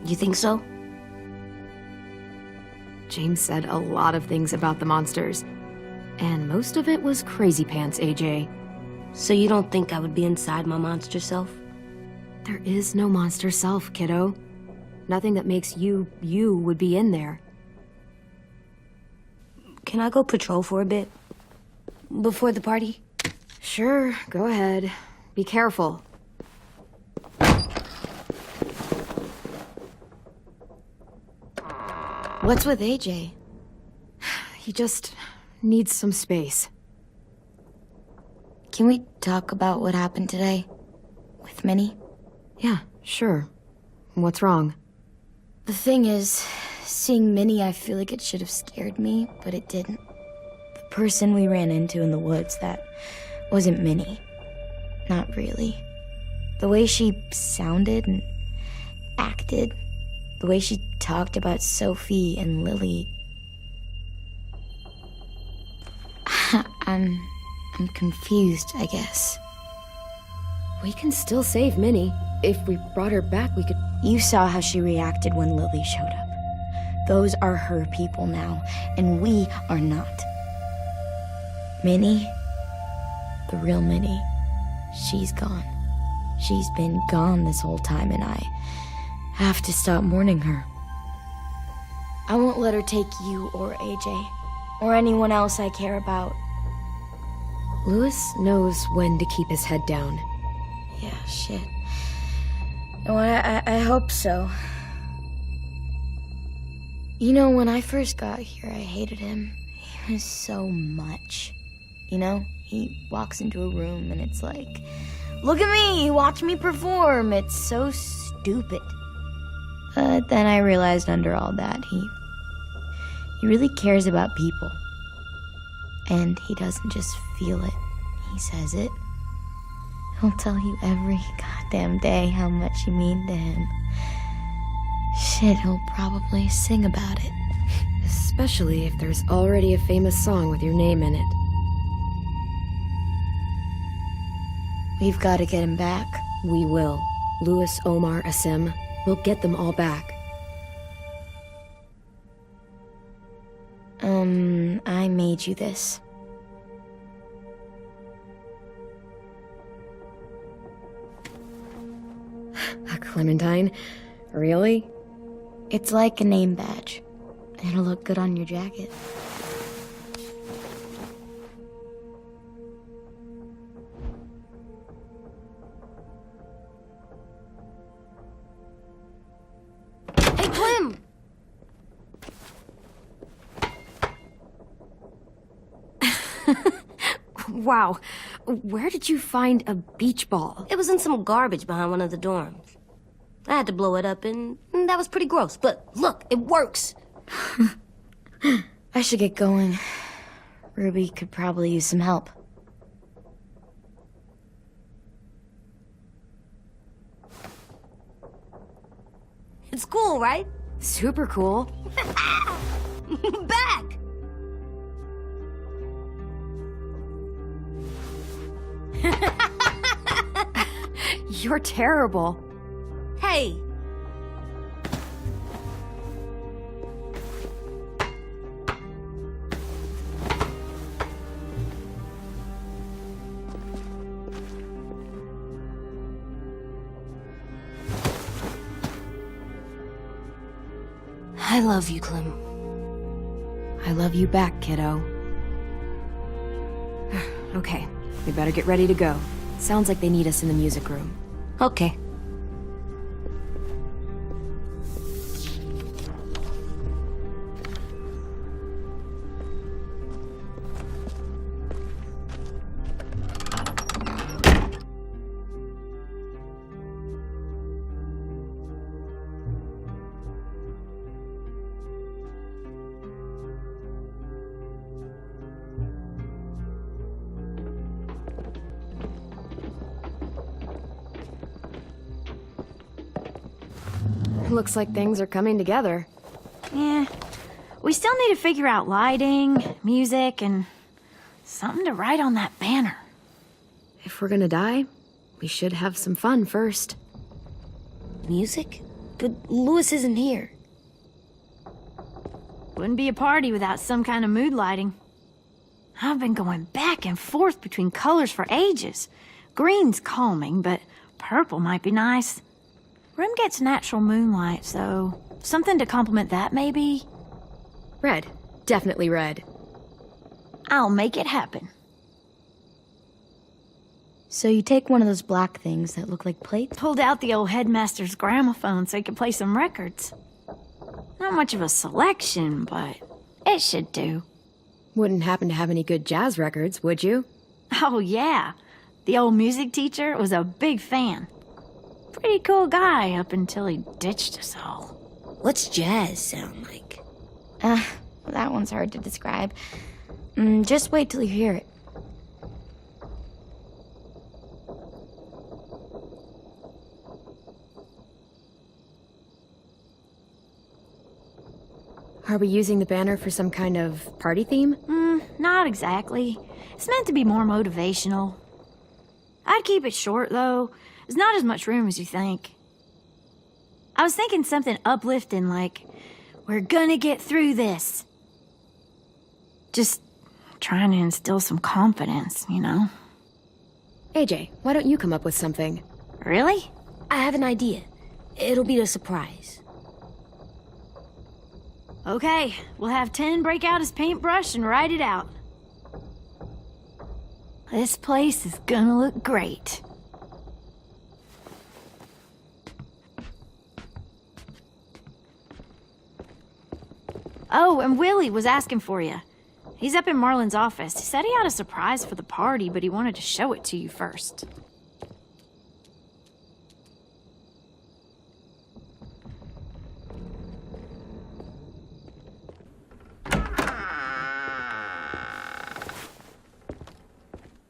Speaker 4: You think so?
Speaker 1: James said a lot of things about the monsters. And most of it was crazy pants, AJ.
Speaker 4: So you don't think I would be inside my monster self?
Speaker 1: There is no monster self, kiddo. Nothing that makes you would be in there.
Speaker 4: Can I go patrol for a bit? Before the party?
Speaker 1: Sure, go ahead. Be careful. What's with AJ? He just needs some space.
Speaker 3: Can we talk about what happened today? With Minnie?
Speaker 1: Yeah, sure. What's wrong?
Speaker 3: The thing is, seeing Minnie, I feel like it should have scared me, but it didn't. The person we ran into in the woods, that wasn't Minnie. Not really. The way she sounded and acted, the way she talked about Sophie and Lily. I'm confused, I guess.
Speaker 1: We can still save Minnie. If we brought her back, we could...
Speaker 3: You saw how she reacted when Lily showed up. Those are her people now, and we are not. Minnie, the real Minnie, she's gone. She's been gone this whole time, and I have to stop mourning her. I won't let her take you or AJ, or anyone else I care about.
Speaker 1: Louis knows when to keep his head down.
Speaker 3: Yeah, shit. Oh, I hope so. You know, when I first got here, I hated him. He was so much. You know, he walks into a room and it's like, look at me, watch me perform. It's so stupid. But then I realized under all that, he really cares about people. And he doesn't just feel it, he says it. He'll tell you every goddamn day how much you mean to him. Shit, he'll probably sing about it.
Speaker 1: Especially if there's already a famous song with your name in it.
Speaker 3: We've got to get him back.
Speaker 1: We will. Louis, Omar, Asim. We'll get them all back.
Speaker 3: I made you this.
Speaker 1: A clementine? Really?
Speaker 3: It's like a name badge. It'll look good on your jacket.
Speaker 4: Hey, Clem!
Speaker 1: Wow. Where did you find a beach ball?
Speaker 4: It was in some garbage behind one of the dorms. I had to blow it up, and that was pretty gross. But look, it works.
Speaker 3: I should get going. Ruby could probably use some help.
Speaker 4: It's cool, right?
Speaker 1: Super cool.
Speaker 4: Back!
Speaker 1: You're terrible.
Speaker 4: Hey! I love you, Clem.
Speaker 1: I love you back, kiddo. Okay, we better get ready to go. Sounds like they need us in the music room.
Speaker 4: Okay.
Speaker 1: Looks like things are coming together.
Speaker 8: Yeah. We still need to figure out lighting, music, and something to write on that banner.
Speaker 1: If we're gonna die, we should have some fun first.
Speaker 4: Music? But Louis isn't here.
Speaker 8: Wouldn't be a party without some kind of mood lighting. I've been going back and forth between colors for ages. Green's calming, but purple might be nice. Room gets natural moonlight, so something to complement that, maybe?
Speaker 1: Red. Definitely red.
Speaker 8: I'll make it happen.
Speaker 3: So you take one of those black things that look like plates?
Speaker 8: Pulled out the old headmaster's gramophone so he could play some records. Not much of a selection, but it should do.
Speaker 1: Wouldn't happen to have any good jazz records, would you?
Speaker 8: Oh, yeah. The old music teacher was a big fan. Pretty cool guy up until he ditched us all.
Speaker 4: What's jazz sound like?
Speaker 3: That one's hard to describe. Just wait till you hear it.
Speaker 1: Are we using the banner for some kind of party theme?
Speaker 8: Not exactly. It's meant to be more motivational. I'd keep it short, though. There's not as much room as you think. I was thinking something uplifting like, we're gonna get through this. Just trying to instill some confidence, you know?
Speaker 1: AJ, why don't you come up with something?
Speaker 8: Really?
Speaker 4: I have an idea. It'll be a surprise.
Speaker 8: Okay, we'll have 10 break out his paintbrush and write it out. This place is gonna look great. Oh, and Willie was asking for you. He's up in Marlin's office. He said he had a surprise for the party, but he wanted to show it to you first.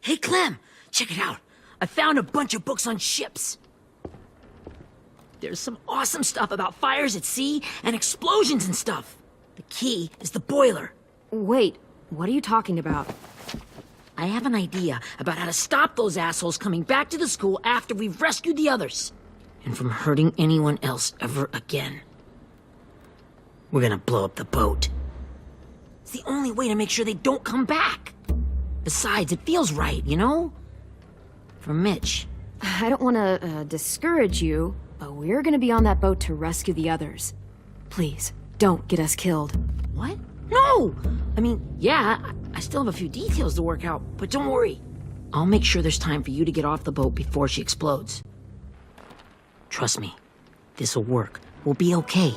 Speaker 2: Hey, Clem, check it out. I found a bunch of books on ships. There's some awesome stuff about fires at sea and explosions and stuff. The key is the boiler.
Speaker 1: Wait, what are you talking about?
Speaker 2: I have an idea about how to stop those assholes coming back to the school after we've rescued the others. And from hurting anyone else ever again. We're gonna blow up the boat. It's the only way to make sure they don't come back. Besides, it feels right, you know? For Mitch.
Speaker 1: I don't want to discourage you, but we're gonna be on that boat to rescue the others. Please, don't get us killed.
Speaker 2: What? No! I mean, yeah, I still have a few details to work out, but don't worry. I'll make sure there's time for you to get off the boat before she explodes. Trust me, this'll work. We'll be okay.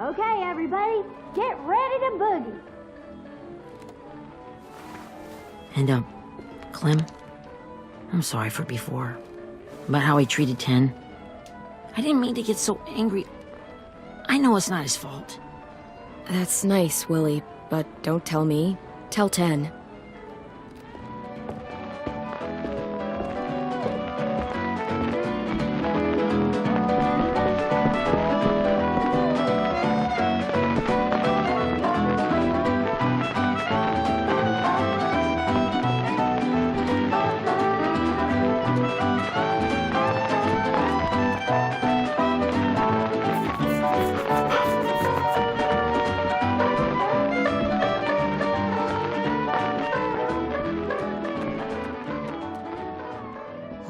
Speaker 8: Okay, everybody, get ready to boogie.
Speaker 2: And, Clem, I'm sorry for before. About how he treated Ten. I didn't mean to get so angry. I know it's not his fault.
Speaker 1: That's nice, Willie, but don't tell me. Tell 10.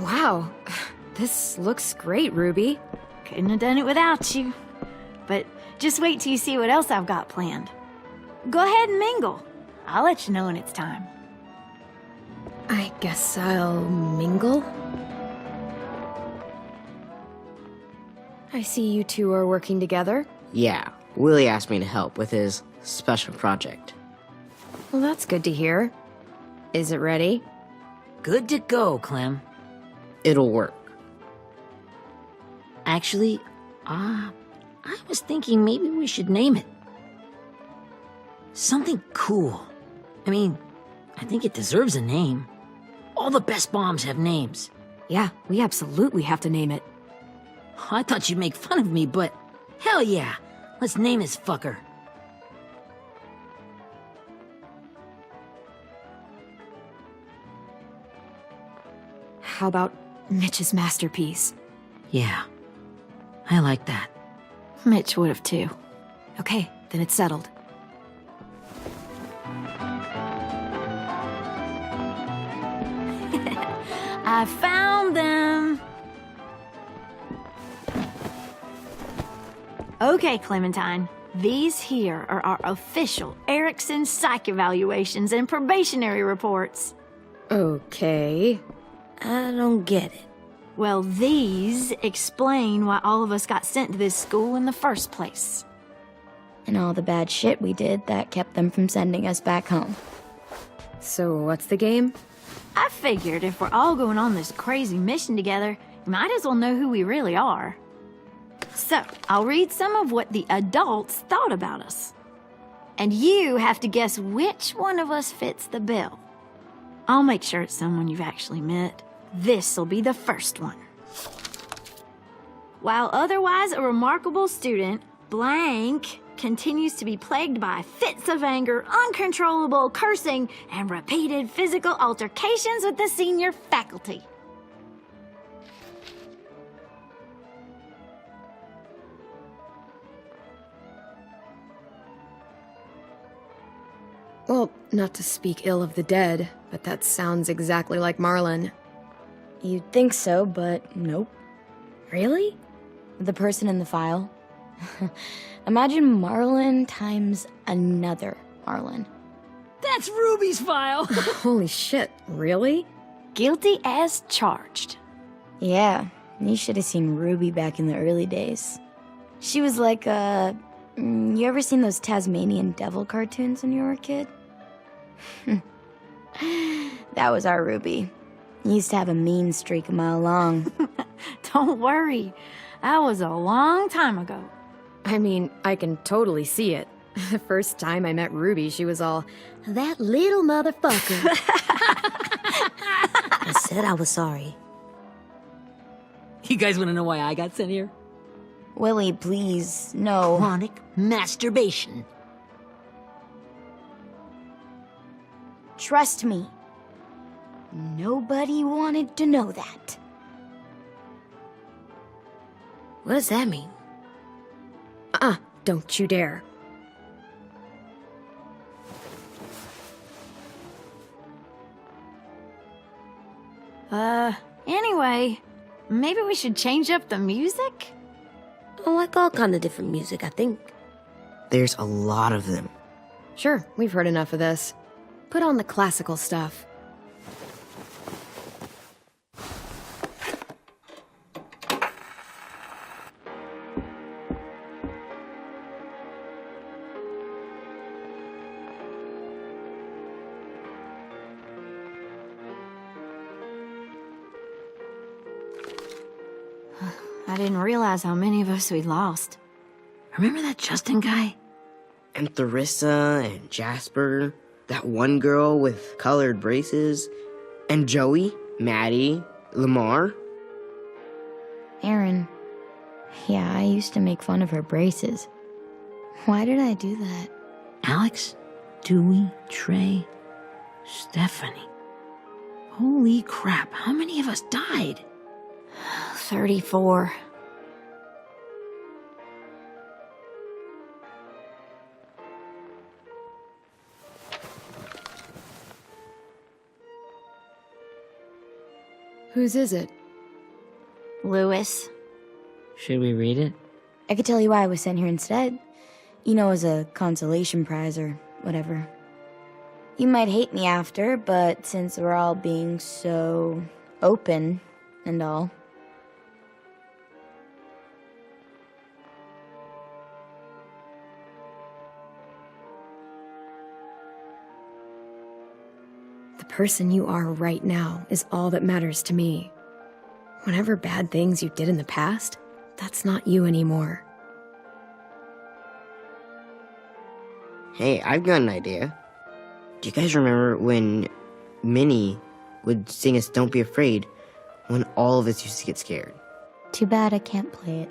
Speaker 1: Wow, this looks great, Ruby.
Speaker 8: Couldn't have done it without you. But just wait till you see what else I've got planned. Go ahead and mingle. I'll let you know when it's time.
Speaker 1: I guess I'll mingle? I see you two are working together.
Speaker 9: Yeah, Willie asked me to help with his special project.
Speaker 1: Well, that's good to hear. Is it ready?
Speaker 2: Good to go, Clem.
Speaker 9: It'll work.
Speaker 2: Actually, I was thinking maybe we should name it. Something cool. I mean, I think it deserves a name. All the best bombs have names.
Speaker 1: Yeah, we absolutely have to name it.
Speaker 2: I thought you'd make fun of me, but hell yeah. Let's name this fucker.
Speaker 1: How about Mitch's masterpiece?
Speaker 2: Yeah, I like that.
Speaker 8: Mitch would have too.
Speaker 1: Okay, then it's settled.
Speaker 8: I found them. Okay, Clementine. These here are our official Erickson psych evaluations and probationary reports.
Speaker 1: Okay.
Speaker 4: I don't get it.
Speaker 8: Well, these explain why all of us got sent to this school in the first place.
Speaker 3: and all the bad shit we did that kept them from sending us back home.
Speaker 1: So what's the game?
Speaker 8: I figured if we're all going on this crazy mission together, you might as well know who we really are. So, I'll read some of what the adults thought about us. And you have to guess which one of us fits the bill. I'll make sure it's someone you've actually met. This'll be the first one. While otherwise a remarkable student, blank continues to be plagued by fits of anger, uncontrollable cursing, and repeated physical altercations with the senior faculty.
Speaker 1: Well, not to speak ill of the dead, but that sounds exactly like Marlon.
Speaker 3: You'd think so, but nope.
Speaker 1: Really?
Speaker 3: The person in the file? Imagine Marlon times another Marlon.
Speaker 2: That's Ruby's file.
Speaker 1: Holy shit, really?
Speaker 8: Guilty as charged.
Speaker 3: Yeah, you should have seen Ruby back in the early days. She was like you ever seen those Tasmanian devil cartoons when you were a kid? That was our Ruby. He used to have a mean streak a mile long.
Speaker 8: Don't worry, that was a long time ago.
Speaker 1: I mean, I can totally see it. The first time I met Ruby, she was all, "That little motherfucker."
Speaker 4: I said I was sorry.
Speaker 2: You guys want to know why I got sent here?
Speaker 3: Willie, please, no.
Speaker 2: Chronic masturbation.
Speaker 3: Trust me. Nobody wanted to know that.
Speaker 4: What does that mean?
Speaker 1: Don't you dare.
Speaker 8: Anyway, maybe we should change up the music?
Speaker 4: I like all kind of different music, I think.
Speaker 9: There's a lot of them.
Speaker 1: Sure, we've heard enough of this. Put on the classical stuff.
Speaker 8: I didn't realize how many of us we'd lost.
Speaker 2: Remember that Justin guy?
Speaker 9: And Theresa and Jasper, that one girl with colored braces, and Joey, Maddie, Lamar.
Speaker 3: Aaron. Yeah, I used to make fun of her braces. Why did I do that?
Speaker 2: Alex, Dewey, Trey, Stephanie. Holy crap, how many of us died?
Speaker 8: 34.
Speaker 1: Whose is it?
Speaker 8: Lewis.
Speaker 2: Should we read it?
Speaker 3: I could tell you why I was sent here instead. You know, as a consolation prize or whatever. You might hate me after, but since we're all being so open and all.
Speaker 1: The person you are right now is all that matters to me. Whatever bad things you did in the past, that's not you anymore.
Speaker 9: Hey, I've got an idea. Do you guys remember when Minnie would sing us Don't Be Afraid when all of us used to get scared?
Speaker 3: Too bad I can't play it.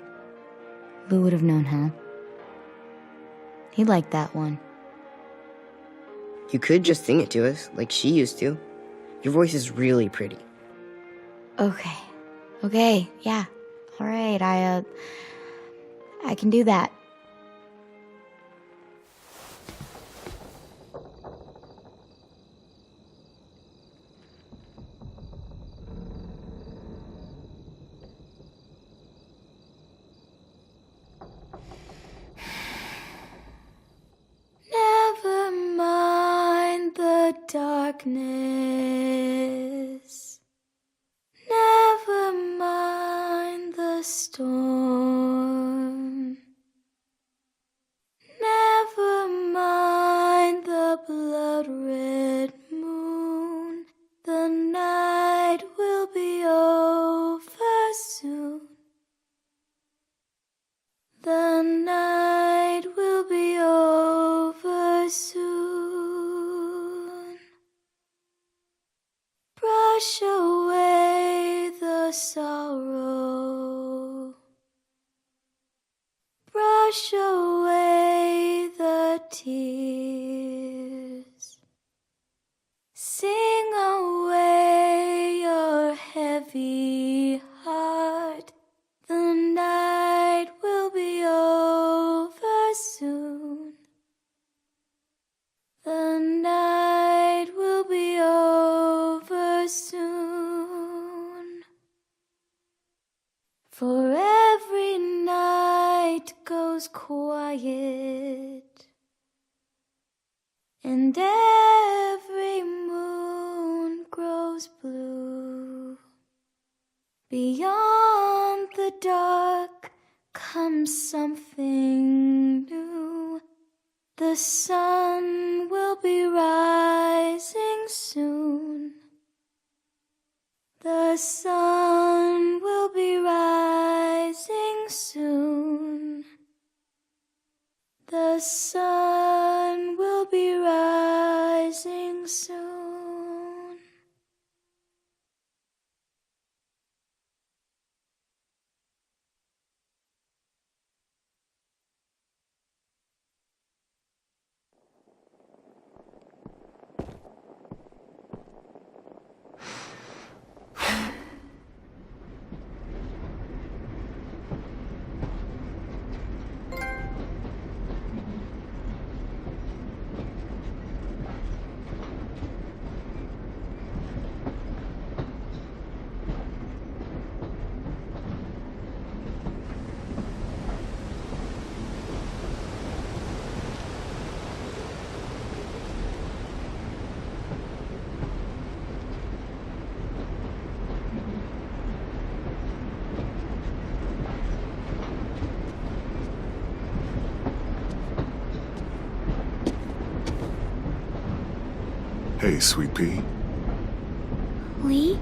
Speaker 3: Lou would have known how. He liked that one.
Speaker 9: You could just sing it to us, like she used to. Your voice is really pretty.
Speaker 3: Okay, yeah. Alright, I can do that. Never mind the darkness. Never mind the storm. Never
Speaker 6: Brush away the sorrow. Brush away the tears. Sing away your heavy heart. The night will be over soon. The night will be over soon. For every night goes quiet, and every moon grows blue. Beyond the dark comes something new. The sun will be rising soon. The sun will be rising soon. The sun will be rising soon.
Speaker 10: Hey, Sweet Pea.
Speaker 3: Lee?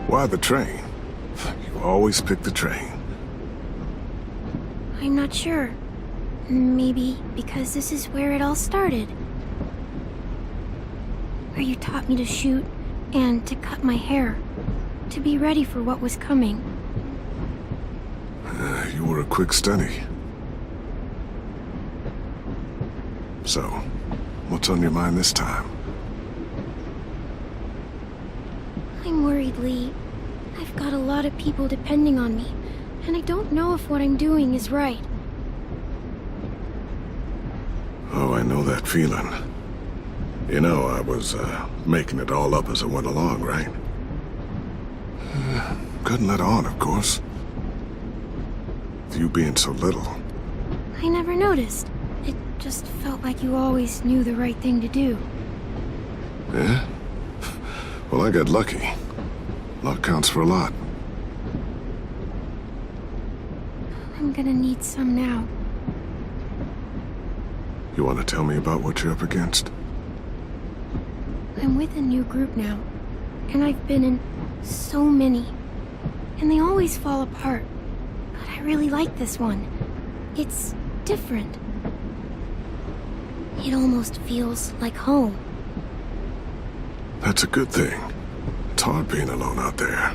Speaker 10: Why the train? You always pick the train.
Speaker 3: I'm not sure. Maybe because this is where it all started. Where you taught me to shoot and to cut my hair. To be ready for what was coming.
Speaker 10: You were a quick study. So, what's on your mind this time?
Speaker 3: I'm worried, Lee. I've got a lot of people depending on me, and I don't know if what I'm doing is right.
Speaker 10: Oh, I know that feeling. You know, I was making it all up as I went along, right? Couldn't let on, of course. With you being so little.
Speaker 3: I never noticed. It just felt like you always knew the right thing to do.
Speaker 10: Yeah? Well, I got lucky. Luck counts for a lot.
Speaker 3: I'm gonna need some now.
Speaker 10: You want to tell me about what you're up against?
Speaker 3: I'm with a new group now, and I've been in so many, and they always fall apart. But I really like this one. It's different. It almost feels like home.
Speaker 10: That's a good thing. It's hard being alone out there.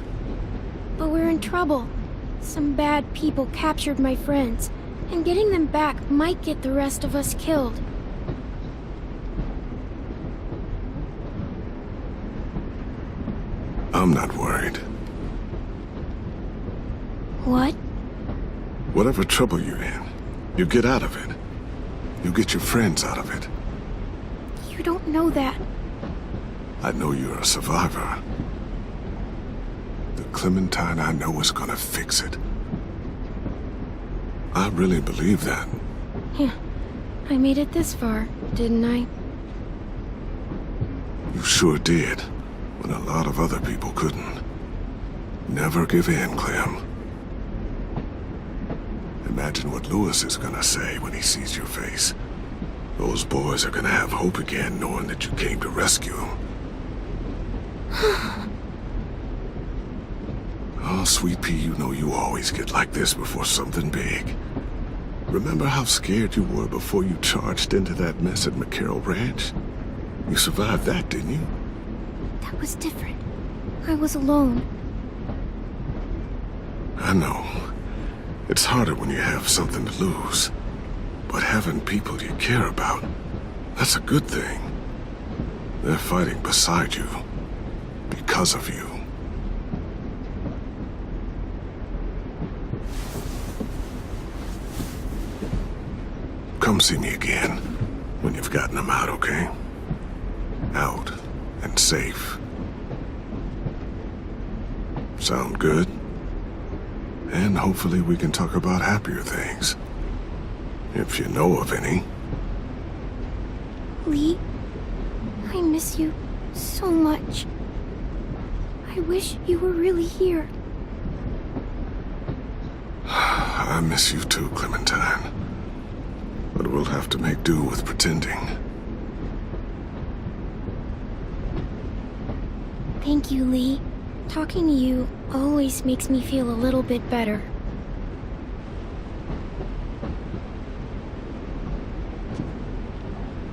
Speaker 3: But we're in trouble. Some bad people captured my friends, and getting them back might get the rest of us killed.
Speaker 10: I'm not worried.
Speaker 3: What?
Speaker 10: Whatever trouble you're in, you get out of it. You get your friends out of it.
Speaker 3: You don't know that.
Speaker 10: I know you're a survivor. The Clementine I know is gonna fix it. I really believe that.
Speaker 3: Yeah, I made it this far, didn't I?
Speaker 10: You sure did, when a lot of other people couldn't. Never give in, Clem. Imagine what Lewis is gonna say when he sees your face. Those boys are gonna have hope again, knowing that you came to rescue them. Oh, Sweet Pea, you know you always get like this before something big. Remember how scared you were before you charged into that mess at McCarroll Ranch? You survived that, didn't you?
Speaker 3: That was different. I was alone.
Speaker 10: I know. It's harder when you have something to lose. But having people you care about, that's a good thing. They're fighting beside you. Because of you. Come see me again when you've gotten them out, okay? Out and safe. Sound good? And hopefully we can talk about happier things. If you know of any.
Speaker 3: Lee, I miss you so much. I wish you were really here.
Speaker 10: I miss you too, Clementine. But we'll have to make do with pretending.
Speaker 3: Thank you, Lee. Talking to you always makes me feel a little bit better.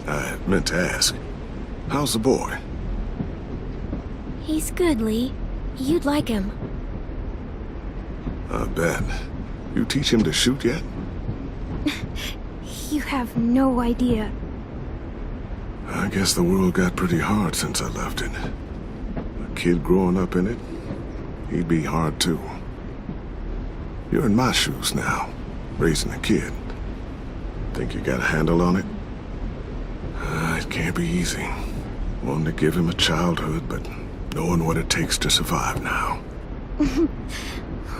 Speaker 10: I meant to ask, how's the boy?
Speaker 3: He's good, Lee. You'd like him.
Speaker 10: I bet. You teach him to shoot yet?
Speaker 3: You have no idea.
Speaker 10: I guess the world got pretty hard since I left it. A kid growing up in it, he'd be hard too. You're in my shoes now, raising a kid. Think you got a handle on it? It can't be easy. Wanting to give him a childhood, but knowing what it takes to survive now.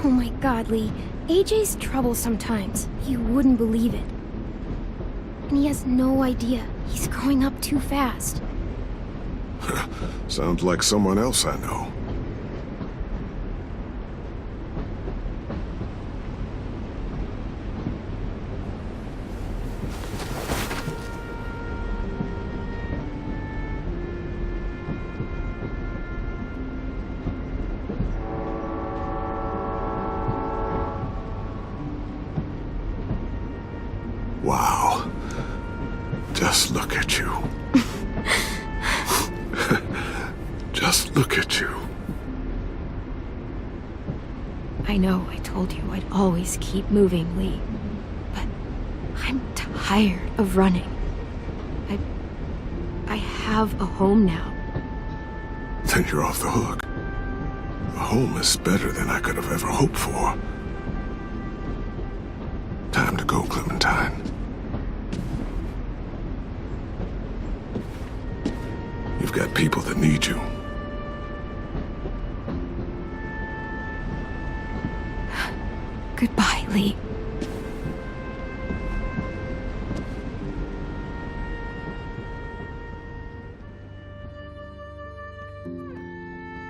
Speaker 3: Oh my God, Lee. AJ's trouble sometimes. You wouldn't believe it. And he has no idea. He's growing up too fast.
Speaker 10: Sounds like someone else I know. Wow. Just look at you. Just look at you.
Speaker 1: I know I told you I'd always keep moving, Lee. But I'm tired of running. I have a home now.
Speaker 10: Then you're off the hook. A home is better than I could have ever hoped for. Time to go, Clementine. You've got people that need you.
Speaker 1: Goodbye, Lee.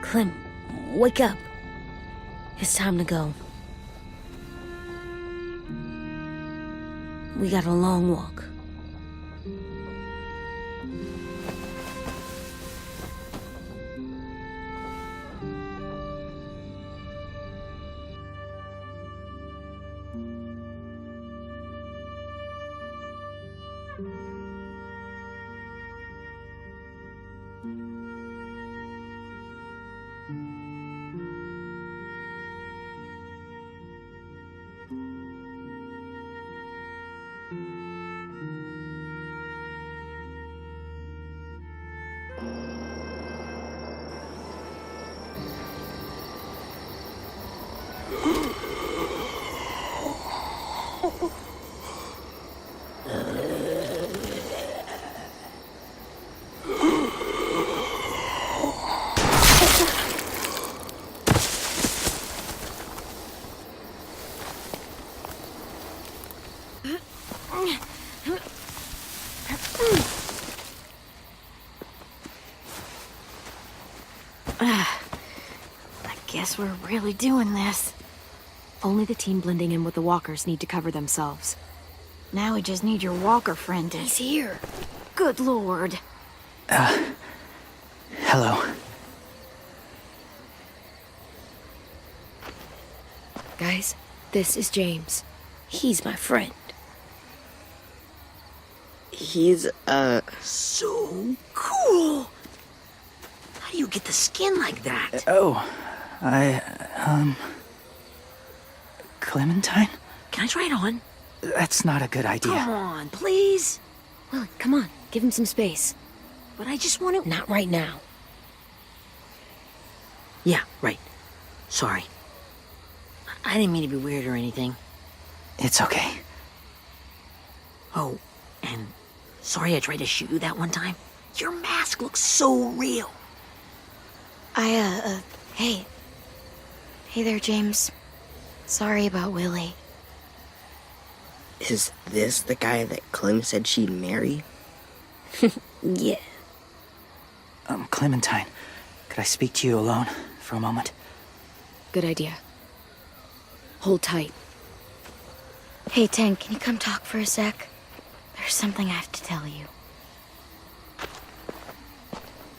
Speaker 4: Clem, wake up. It's time to go. We got a long walk.
Speaker 8: I guess we're really doing this.
Speaker 1: Only the team blending in with the walkers need to cover themselves.
Speaker 8: Now we just need your walker friend to...
Speaker 3: He's here.
Speaker 8: Good lord.
Speaker 7: Hello.
Speaker 1: Guys, this is James.
Speaker 4: He's my friend.
Speaker 9: He's,
Speaker 2: So cool! How do you get the skin like that?
Speaker 7: Clementine?
Speaker 2: Can I try it on?
Speaker 7: That's not a good idea.
Speaker 2: Come on, please.
Speaker 1: Willie, come on. Give him some space.
Speaker 2: But I just want to...
Speaker 4: Not right now.
Speaker 2: Yeah, right. Sorry. I didn't mean to be weird or anything.
Speaker 7: It's okay.
Speaker 2: Oh, and sorry I tried to shoot you that one time. Your mask looks so real.
Speaker 3: Hey. Hey there, James. Sorry about Willie.
Speaker 9: is this the guy that Clem said she'd marry?
Speaker 4: Yeah.
Speaker 7: Clementine, could I speak to you alone for a moment?
Speaker 1: Good idea. Hold tight.
Speaker 3: Hey, Tank, can you come talk for a sec? There's something I have to tell you.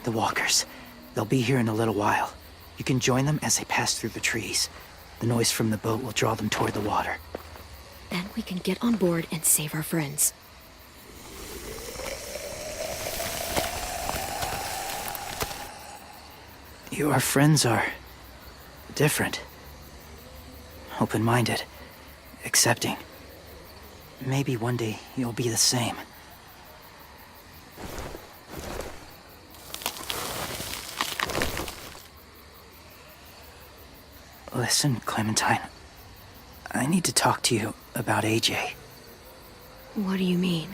Speaker 7: The walkers. They'll be here in a little while. You can join them as they pass through the trees. The noise from the boat will draw them toward the water.
Speaker 1: Then we can get on board and save our friends.
Speaker 7: Your friends are different. Open-minded. Accepting. Maybe one day you'll be the same. Listen, Clementine. I need to talk to you about AJ.
Speaker 1: What do you mean?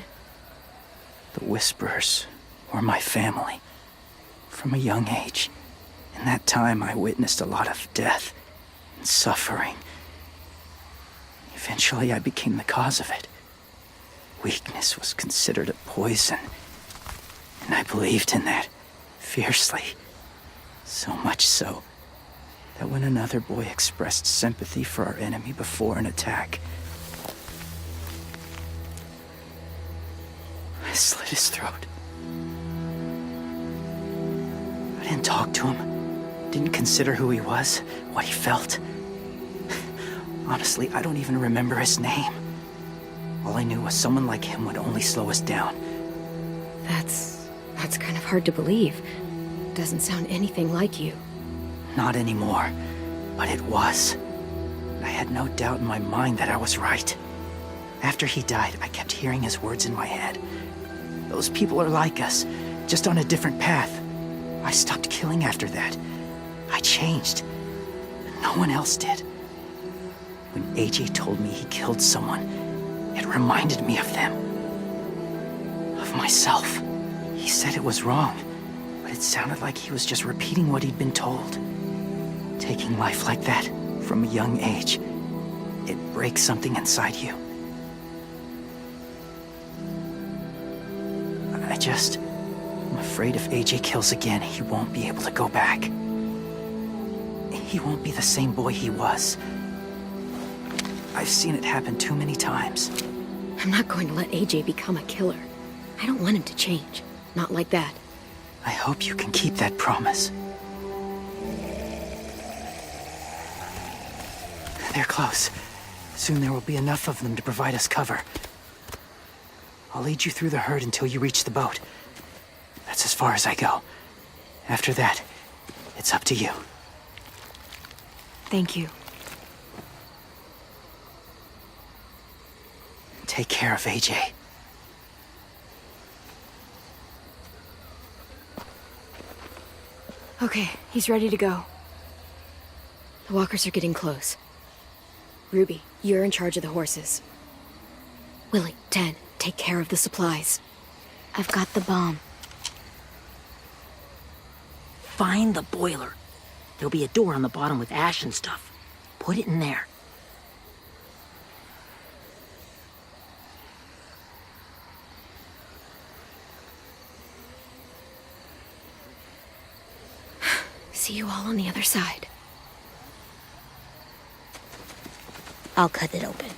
Speaker 7: The Whisperers were my family. From a young age. In that time, I witnessed a lot of death and suffering. Eventually, I became the cause of it. Weakness was considered a poison. And I believed in that fiercely. So much so that when another boy expressed sympathy for our enemy before an attack, I slit his throat. I didn't talk to him, didn't consider who he was, what he felt. Honestly, I don't even remember his name. All I knew was someone like him would only slow us down.
Speaker 1: That's kind of hard to believe. Doesn't sound anything like you.
Speaker 7: Not anymore, but it was. I had no doubt in my mind that I was right. After he died, I kept hearing his words in my head. Those people are like us, just on a different path. I stopped killing after that. I changed. No one else did. When AJ told me he killed someone, it reminded me of them. Of myself. He said it was wrong, but it sounded like he was just repeating what he'd been told. Taking life like that, from a young age, it breaks something inside you. I'm afraid if AJ kills again, he won't be able to go back. He won't be the same boy he was. I've seen it happen too many times.
Speaker 1: I'm not going to let AJ become a killer. I don't want him to change. Not like that.
Speaker 7: I hope you can keep that promise. They're close. Soon there will be enough of them to provide us cover. I'll lead you through the herd until you reach the boat. That's as far as I go. After that, it's up to you.
Speaker 1: Thank you.
Speaker 7: Take care of AJ.
Speaker 1: Okay, he's ready to go. The walkers are getting close. Ruby, you're in charge of the horses. Willie, Ted, take care of the supplies.
Speaker 3: I've got the bomb.
Speaker 2: Find the boiler. There'll be a door on the bottom with ash and stuff. Put it in there.
Speaker 1: See you all on the other side.
Speaker 4: I'll cut it open.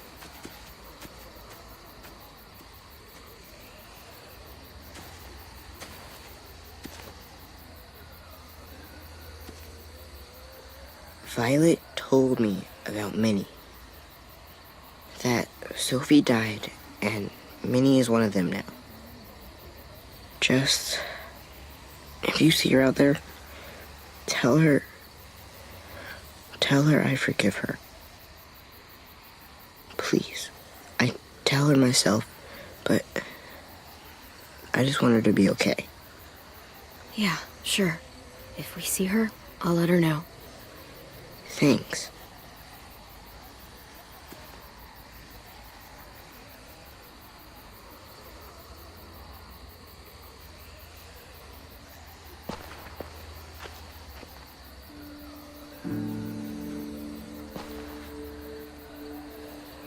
Speaker 9: Violet told me about Minnie. That Sophie died, and Minnie is one of them now. Just, if you see her out there, tell her I forgive her. Please. I tell her myself, but I just want her to be okay.
Speaker 1: Yeah, sure. If we see her, I'll let her know.
Speaker 9: Thanks.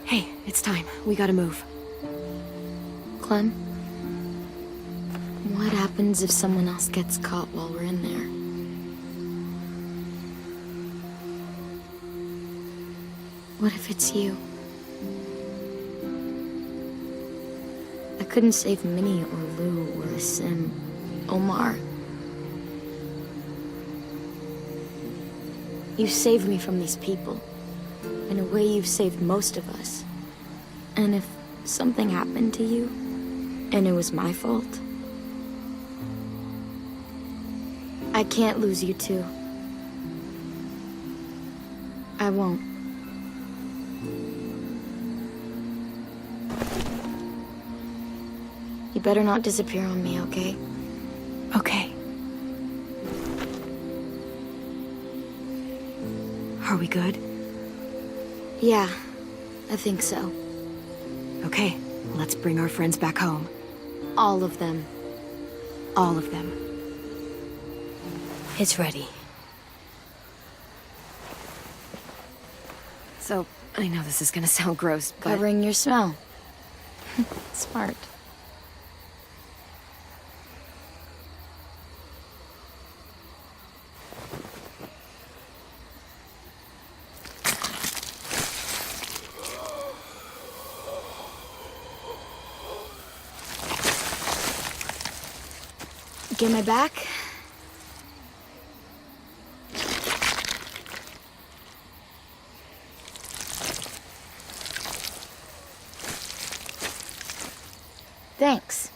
Speaker 1: Hey, it's time. We gotta move.
Speaker 3: Clem? What happens if someone else gets caught while we're in there? What if it's you? I couldn't save Minnie or Lou or Sim, Omar. You saved me from these people. In a way, you've saved most of us. And if something happened to you, and it was my fault, I can't lose you too. I won't. You better not disappear on me, okay?
Speaker 1: Okay. Are we good?
Speaker 3: Yeah, I think so.
Speaker 1: Okay, let's bring our friends back home.
Speaker 3: All of them.
Speaker 1: All of them.
Speaker 2: It's ready.
Speaker 1: So, I know this is gonna sound gross, but...
Speaker 3: Covering your smell. Smart. Get my back? Thanks.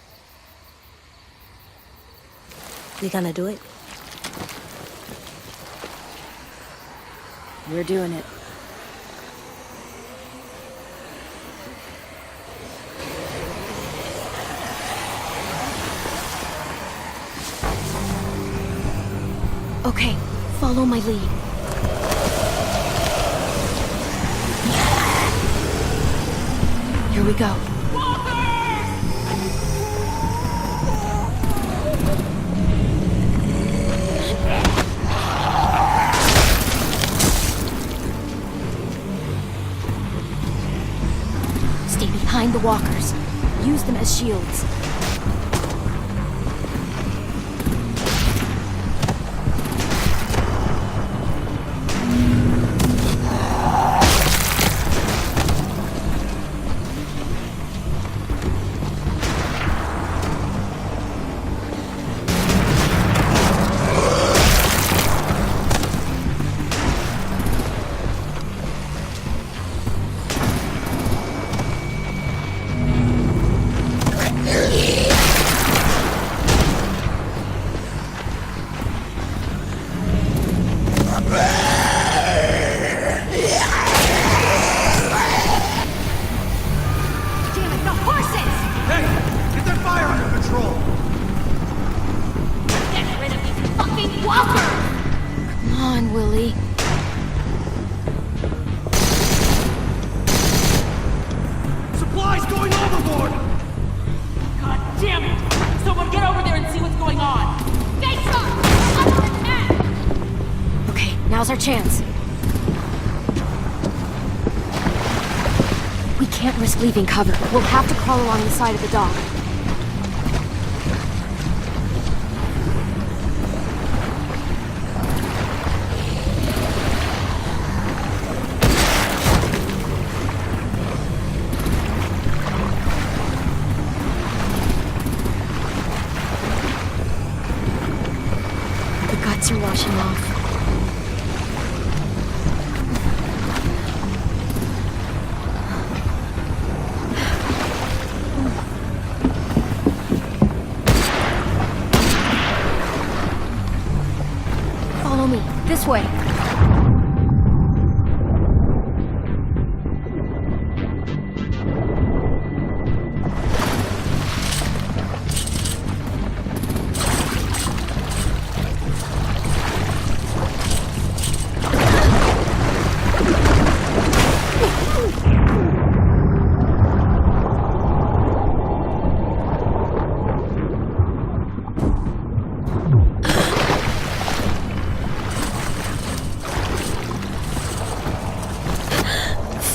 Speaker 4: We gonna do it?
Speaker 1: We're doing it.
Speaker 3: Okay, follow my lead.
Speaker 1: Here we go.
Speaker 3: Stay behind the walkers. Use them as shields.
Speaker 1: Now's our chance. We can't risk leaving cover. We'll have to crawl along the side of the dock. The guts are washing off.
Speaker 3: This way.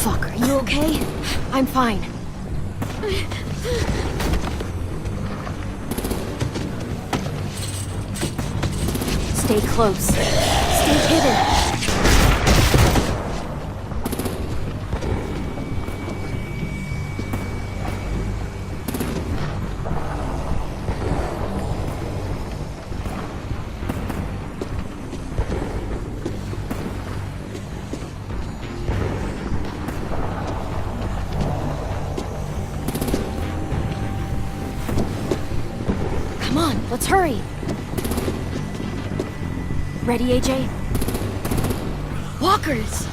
Speaker 3: Fuck, are you okay? I'm fine. Stay close. Stay hidden. Come on, let's hurry. Ready, AJ? Walkers!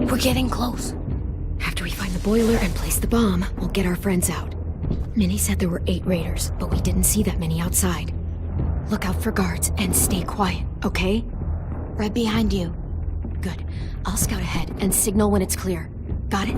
Speaker 3: We're getting close.
Speaker 1: After we find the boiler and place the bomb, we'll get our friends out. Minnie said there were 8 raiders, but we didn't see that many outside. Look out for guards and stay quiet, okay?
Speaker 3: Right behind you.
Speaker 1: Good. I'll scout ahead and signal when it's clear. Got it?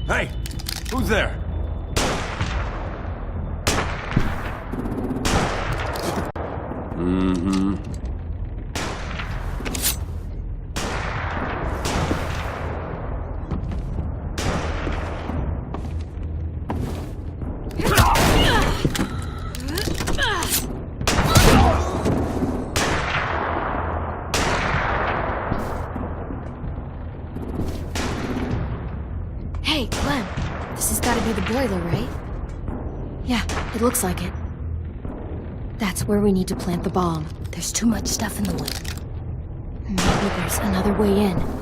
Speaker 11: Hey, who's there? Mm-hmm.
Speaker 1: Hey, Clem. This has got to be the boiler, right? Yeah, it looks like it. That's where we need to plant the bomb.
Speaker 4: There's too much stuff in the way.
Speaker 1: Maybe there's another way in.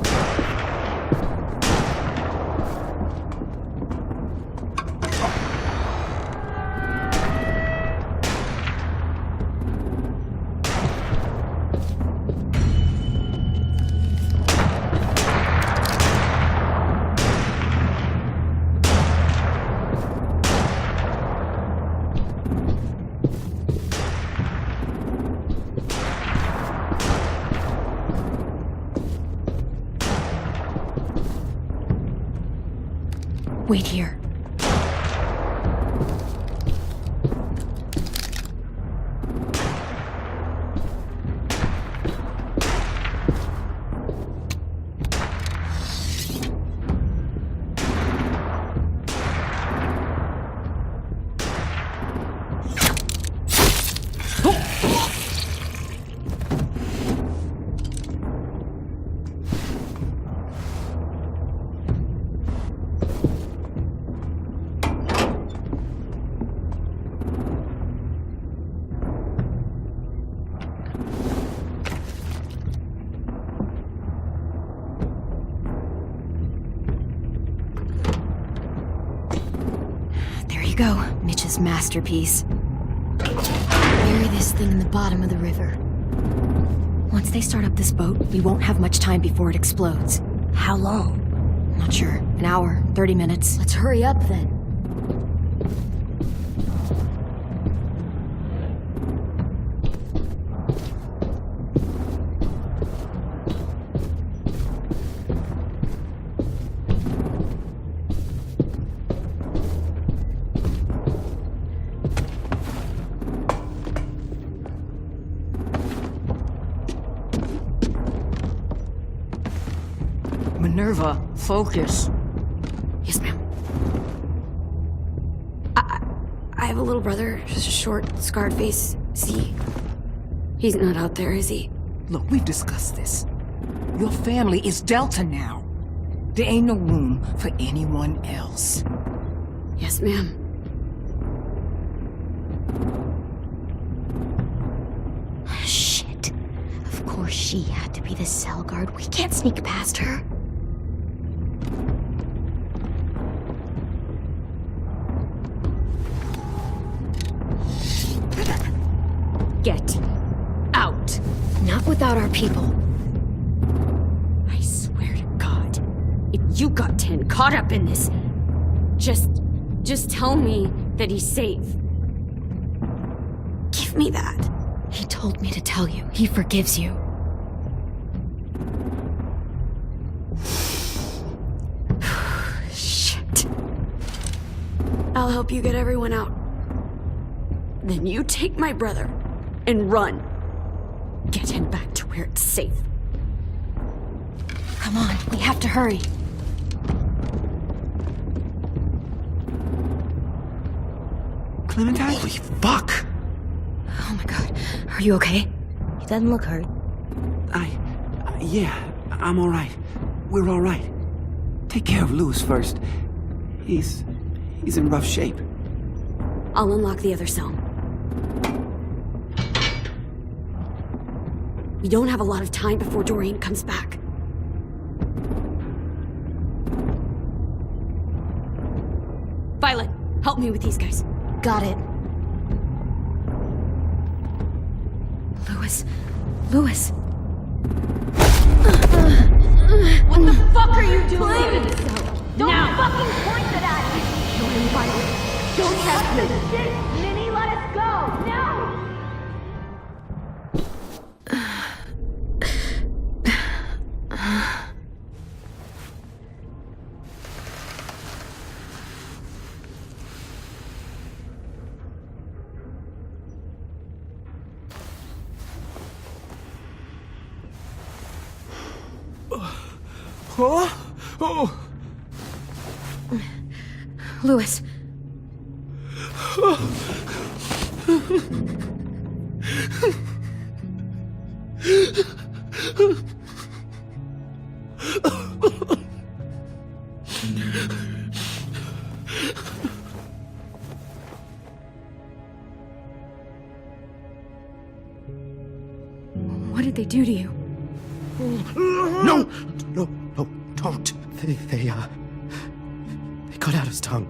Speaker 1: Wait here. There you go, Mitch's masterpiece.
Speaker 3: Bury this thing in the bottom of the river.
Speaker 1: Once they start up this boat, we won't have much time before it explodes.
Speaker 4: How long?
Speaker 1: Not sure. An hour, 30 minutes.
Speaker 3: Let's hurry up then.
Speaker 2: Minerva, focus.
Speaker 1: Yes, ma'am. I have a little brother, just a short, scarred face. See? He's not out there, is he?
Speaker 2: Look, we've discussed this. Your family is Delta now. There ain't no room for anyone else.
Speaker 1: Yes, ma'am.
Speaker 3: Shit. Of course she had to be the cell guard. We can't sneak past her.
Speaker 1: Get out. Not without our people.
Speaker 12: I swear to God, if you got 10 caught up in this, just tell me that he's safe.
Speaker 1: Give me that. He told me to tell you. He forgives you. Shit. I'll help you get everyone out.
Speaker 12: Then you take my brother and run. Get him back to where it's safe.
Speaker 1: Come on, we have to hurry.
Speaker 7: Clementine?
Speaker 9: Holy fuck!
Speaker 1: Oh my god. Are you okay?
Speaker 4: He doesn't look hurt.
Speaker 13: Yeah, I'm alright. We're alright. Take care of Louis first. He's in rough shape.
Speaker 12: I'll unlock the other cell. We don't have a lot of time before Dorian comes back. Violet, help me with these guys.
Speaker 3: Got it.
Speaker 1: Louis.
Speaker 8: What the fuck are you doing? Don't fucking point it at me!
Speaker 12: Kill him, Violet. Don't test me.
Speaker 8: Shit, Minnie, let us go! No!
Speaker 13: Huh? Oh!
Speaker 1: Louis. What did they do to you?
Speaker 9: No, don't.
Speaker 7: They cut out his tongue.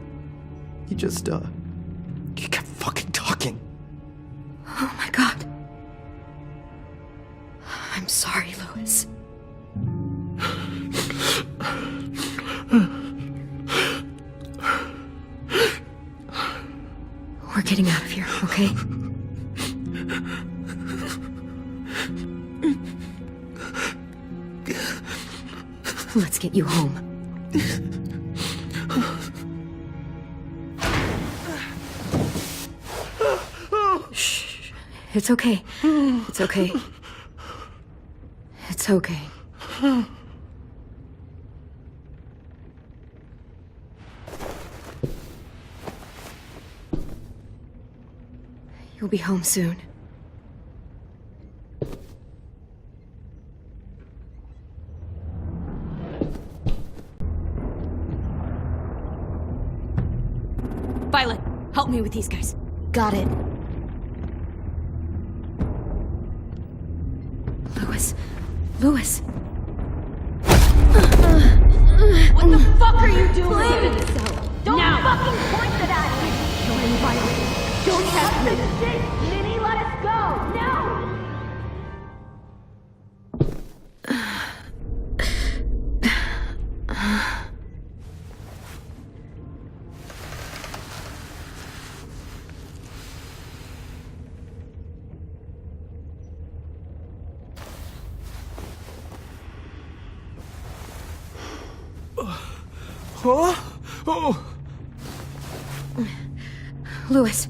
Speaker 7: He just, he kept fucking talking.
Speaker 1: Oh my god. I'm sorry, Louis. We're getting out of here, okay? Let's get you home. Shh. It's okay. It's okay. It's okay. You'll be home soon.
Speaker 12: Violet, help me with these guys.
Speaker 3: Got it.
Speaker 1: Louis.
Speaker 8: What the fuck are you doing? Don't fucking point that at me! Kill anybody. Don't test me. Minnie, let us go! No!
Speaker 1: Louis.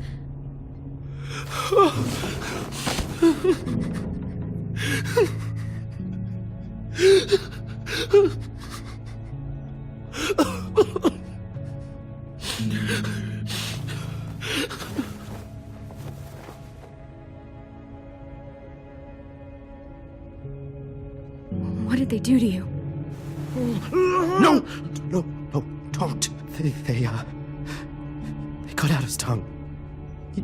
Speaker 1: What did they do to you?
Speaker 14: No, don't. They cut out his tongue. He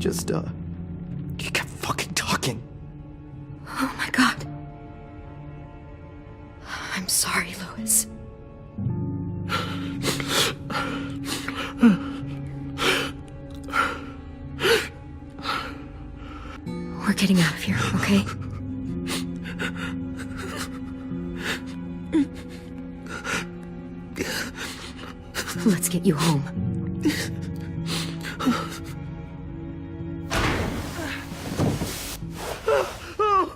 Speaker 14: kept fucking talking.
Speaker 1: Oh my God. I'm sorry, Louis. We're getting out of here, okay? Let's get you home.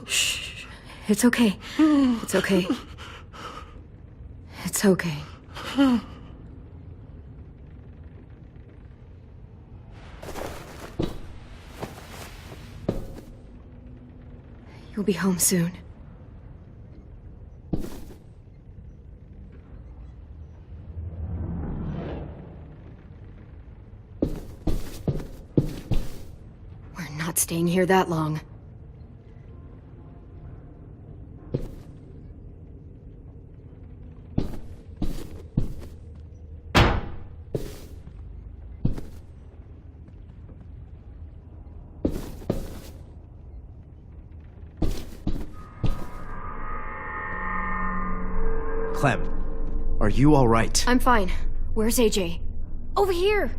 Speaker 1: Shh. It's okay. It's okay. It's okay. You'll be home soon. We're not staying here that long.
Speaker 14: Clem, are you all right?
Speaker 1: I'm fine. Where's AJ? Over here!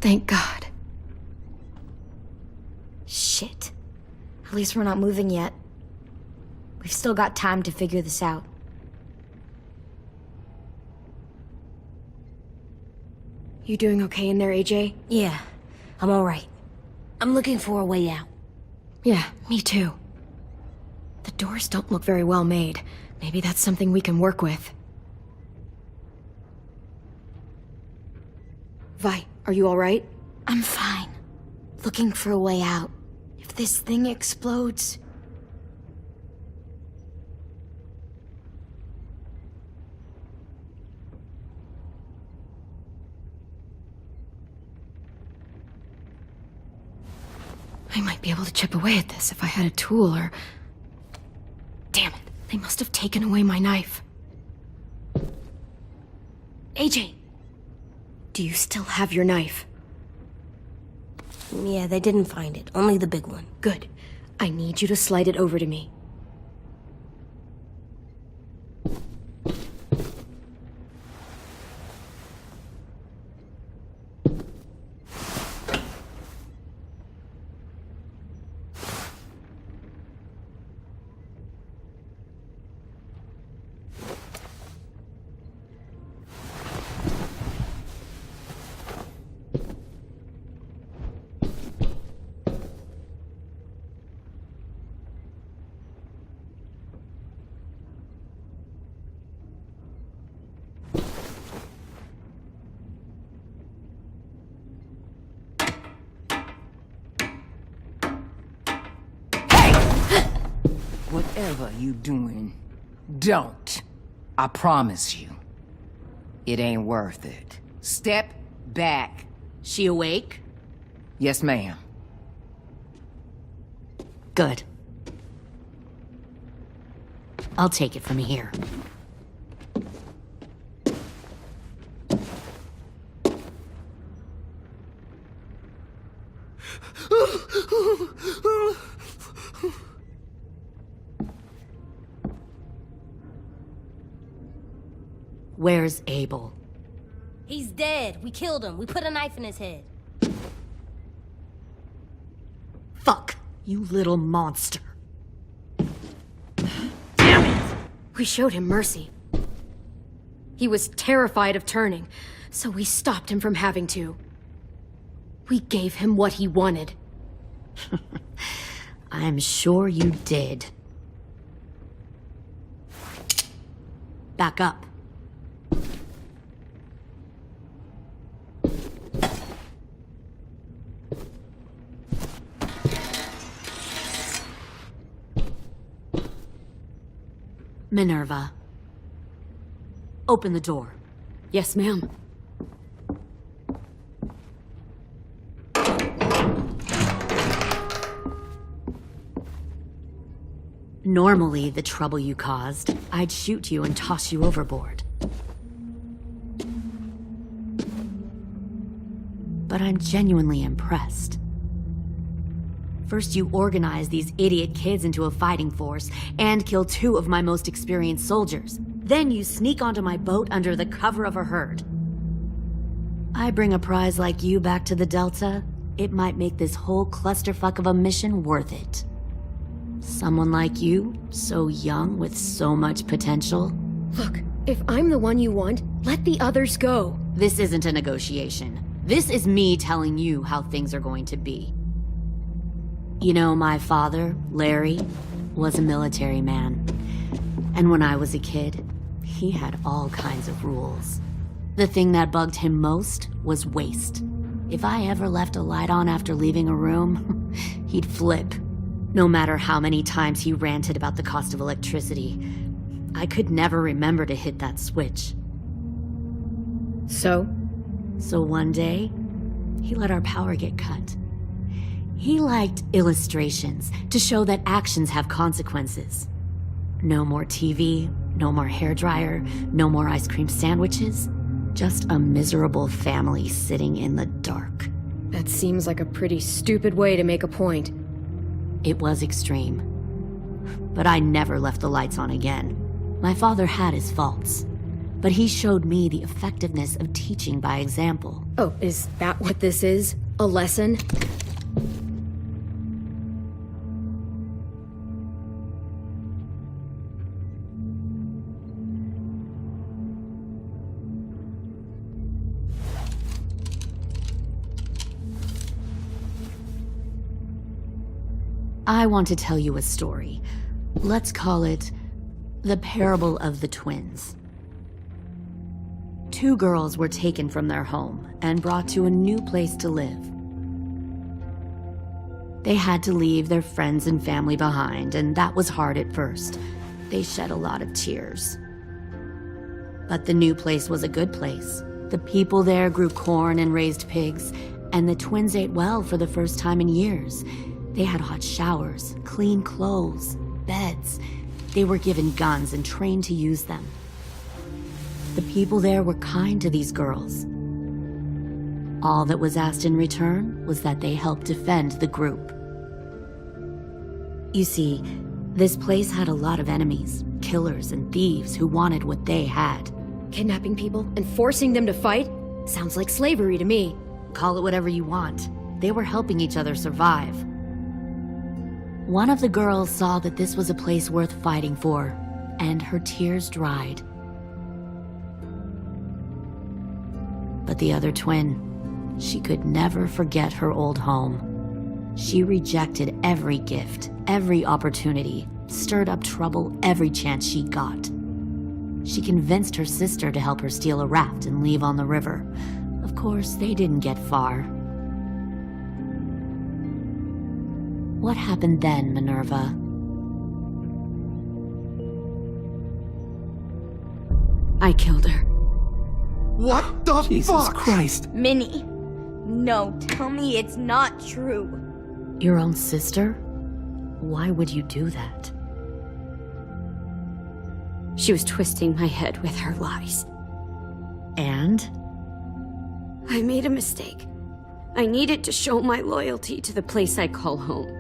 Speaker 1: Thank God.
Speaker 3: Shit. At least we're not moving yet. We've still got time to figure this out.
Speaker 1: You doing okay in there, AJ?
Speaker 4: Yeah, I'm alright. I'm looking for a way out.
Speaker 1: Yeah, me too. The doors don't look very well made. Maybe that's something we can work with. Vi, are you alright?
Speaker 3: I'm fine. Looking for a way out. If this thing explodes...
Speaker 1: I might be able to chip away at this if I had a tool or... Damn it, they must have taken away my knife. AJ! Do you still have your knife?
Speaker 4: Yeah, they didn't find it. Only the big one.
Speaker 1: Good. I need you to slide it over to me.
Speaker 2: Whatever you doing, don't. I promise you. It ain't worth it. Step back.
Speaker 12: She awake?
Speaker 2: Yes, ma'am.
Speaker 12: Good. I'll take it from here. Where's Abel?
Speaker 4: He's dead. We killed him. We put a knife in his head.
Speaker 12: Fuck, you little monster.
Speaker 1: We showed him mercy. He was terrified of turning, so we stopped him from having to. We gave him what he wanted.
Speaker 12: I'm sure you did. Back up. Minerva. Open the door.
Speaker 1: Yes, ma'am.
Speaker 12: Normally, the trouble you caused, I'd shoot you and toss you overboard. But I'm genuinely impressed. First, you organize these idiot kids into a fighting force and kill 2 of my most experienced soldiers. Then you sneak onto my boat under the cover of a herd. I bring a prize like you back to the Delta, it might make this whole clusterfuck of a mission worth it. Someone like you, so young with so much potential.
Speaker 1: Look, if I'm the one you want, let the others go.
Speaker 12: This isn't a negotiation. This is me telling you how things are going to be. You know, my father, Larry, was a military man. And when I was a kid, he had all kinds of rules. The thing that bugged him most was waste. If I ever left a light on after leaving a room, he'd flip. No matter how many times he ranted about the cost of electricity, I could never remember to hit that switch.
Speaker 1: So
Speaker 12: one day, he let our power get cut. He liked illustrations to show that actions have consequences. No more TV, no more hairdryer, no more ice cream sandwiches. Just a miserable family sitting in the dark.
Speaker 1: that seems like a pretty stupid way to make a point.
Speaker 12: It was extreme. But I never left the lights on again. My father had his faults, but he showed me the effectiveness of teaching by example.
Speaker 1: Oh, is that what this is? A lesson?
Speaker 12: I want to tell you a story. Let's call it the Parable of the Twins. 2 girls were taken from their home and brought to a new place to live. They had to leave their friends and family behind, and that was hard at first. They shed a lot of tears. But the new place was a good place. The people there grew corn and raised pigs, and the twins ate well for the first time in years. They had hot showers, clean clothes, beds. They were given guns and trained to use them. The people there were kind to these girls. All that was asked in return was that they help defend the group. You see, this place had a lot of enemies, killers and thieves who wanted what they had.
Speaker 1: Kidnapping people and forcing them to fight? Sounds like slavery to me.
Speaker 12: Call it whatever you want. They were helping each other survive. One of the girls saw that this was a place worth fighting for, and her tears dried. But the other twin, she could never forget her old home. She rejected every gift, every opportunity, stirred up trouble every chance she got. She convinced her sister to help her steal a raft and leave on the river. Of course, they didn't get far. What happened then, Minerva?
Speaker 1: I killed her.
Speaker 14: What the
Speaker 13: Jesus
Speaker 14: fuck?
Speaker 13: Christ.
Speaker 3: Minnie, no, tell me it's not true.
Speaker 12: Your own sister? Why would you do that?
Speaker 1: She was twisting my head with her lies.
Speaker 12: And?
Speaker 1: I made a mistake. I needed to show my loyalty to the place I call home.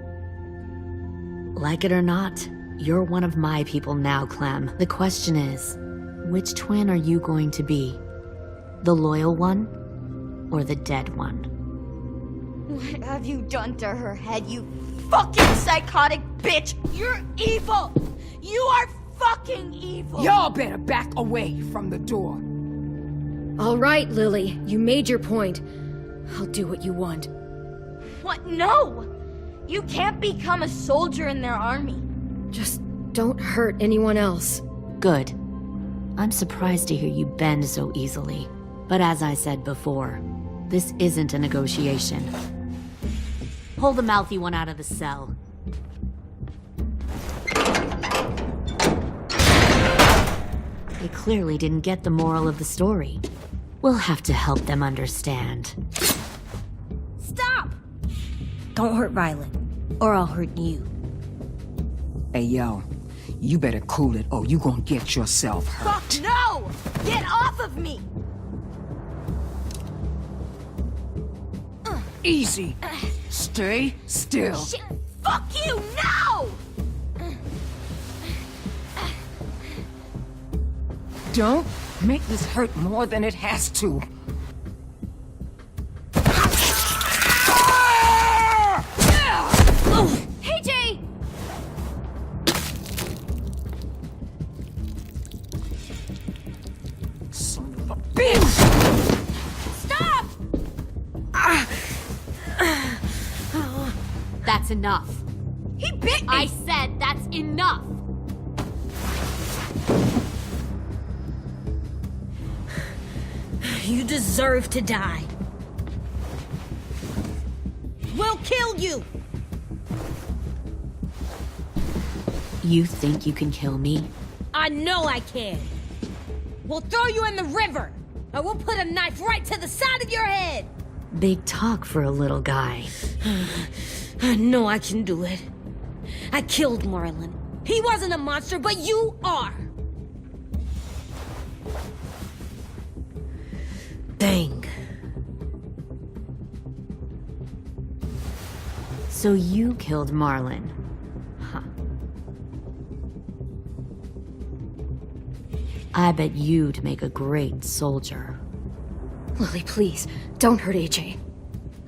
Speaker 12: Like it or not, you're one of my people now, Clem. The question is, which twin are you going to be? The loyal one or the dead one?
Speaker 3: What have you done to her head, you fucking psychotic bitch? You're evil! You are fucking evil!
Speaker 2: Y'all better back away from the door.
Speaker 1: All right, Lily, you made your point. I'll do what you want.
Speaker 3: What? No! You can't become a soldier in their army.
Speaker 1: Just don't hurt anyone else.
Speaker 12: Good. I'm surprised to hear you bend so easily. But as I said before, this isn't a negotiation. Pull the mouthy one out of the cell. They clearly didn't get the moral of the story. We'll have to help them understand.
Speaker 4: Stop! Don't hurt Violet, or I'll hurt you.
Speaker 2: Hey, yo. You better cool it or you gonna get yourself hurt.
Speaker 3: Fuck no! Get off of me!
Speaker 2: Easy. Stay still.
Speaker 3: Shit! Fuck you! No!
Speaker 2: Don't make this hurt more than it has to.
Speaker 3: Oh, hey, Jay!
Speaker 2: Son of a bitch!
Speaker 3: Stop!
Speaker 12: That's enough.
Speaker 3: He bit me!
Speaker 12: I said that's enough!
Speaker 4: You deserve to die. We'll kill you!
Speaker 12: You think you can kill me?
Speaker 4: I know I can. We'll throw you in the river, and we'll put a knife right to the side of your head.
Speaker 12: Big talk for a little guy.
Speaker 4: I know I can do it. I killed Marlon. He wasn't a monster, but you are. Dang.
Speaker 12: So you killed Marlon. Huh. I bet you'd make a great soldier.
Speaker 1: Lily, please, don't hurt AJ.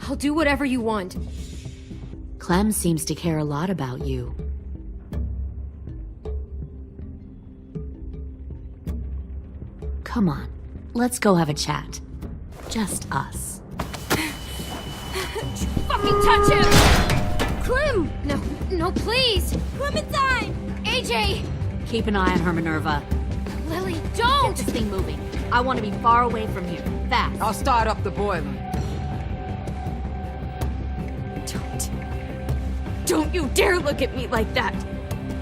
Speaker 1: I'll do whatever you want.
Speaker 12: Clem seems to care a lot about you. Come on, let's go have a chat. Just us.
Speaker 3: Fucking touch him!
Speaker 1: Clem! No, please!
Speaker 3: Clementine!
Speaker 1: AJ!
Speaker 12: Keep an eye on her, Minerva.
Speaker 1: Lily,
Speaker 12: Get
Speaker 1: don't!
Speaker 12: this thing moving. I want to be far away from here. Fast.
Speaker 2: I'll start up the boiler.
Speaker 1: Don't you dare look at me like that!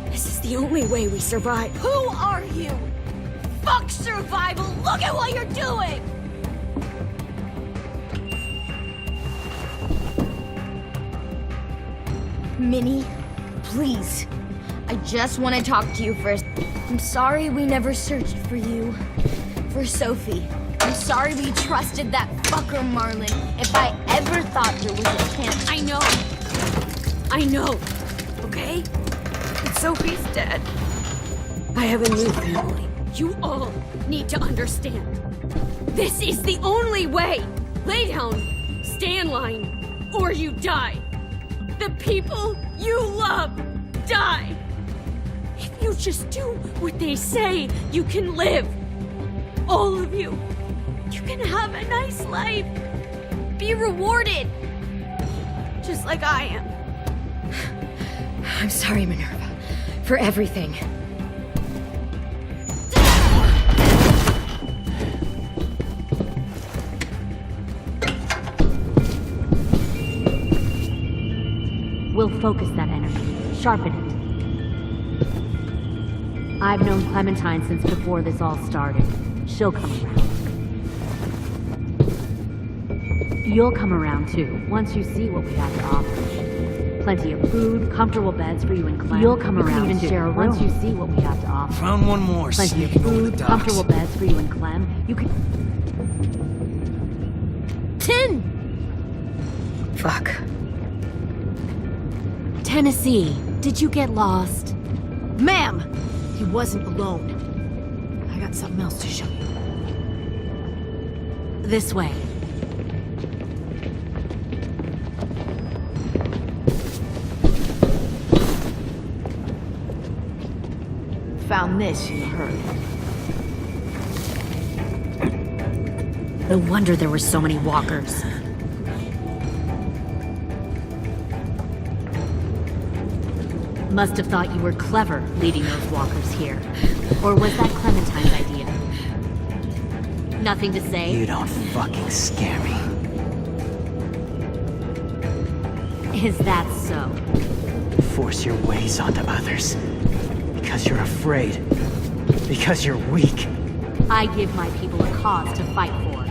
Speaker 1: This is the only way we survive.
Speaker 3: Who are you? Fuck survival! Look at what you're doing! Minnie, please. I just want to talk to you first. I'm sorry we never searched for you. For Sophie. I'm sorry we trusted that fucker Marlon. If I ever thought there was a chance.
Speaker 1: I know. Okay? But Sophie's dead. I have a new family. You all need to understand. This is the only way. Lay down, stay in line, or you die. The people you love die. If you just do what they say, you can live. All of you. You can have a nice life. Be rewarded. Just like I am. I'm sorry, Minerva, for everything.
Speaker 12: We'll focus that energy, sharpen it. I've known Clementine since before this all started. She'll come around. You'll come around too, once you see what we have to offer. Plenty of food, comfortable beds for you and Clem. You'll come around too, once you see what we have to offer.
Speaker 11: Found one more.
Speaker 12: Plenty of food, comfortable beds for you and Clem. You can...
Speaker 4: 10!
Speaker 1: Fuck.
Speaker 12: Tennessee, did you get lost?
Speaker 8: Ma'am! He wasn't alone. I got something else to show you.
Speaker 12: This way.
Speaker 8: Found this, you heard.
Speaker 12: No wonder there were so many walkers. Must have thought you were clever leading those walkers here. Or was that Clementine's idea? Nothing to say?
Speaker 7: You don't fucking scare me.
Speaker 12: Is that so?
Speaker 7: Force your ways onto others. Because you're afraid. Because you're weak.
Speaker 12: I give my people a cause to fight for.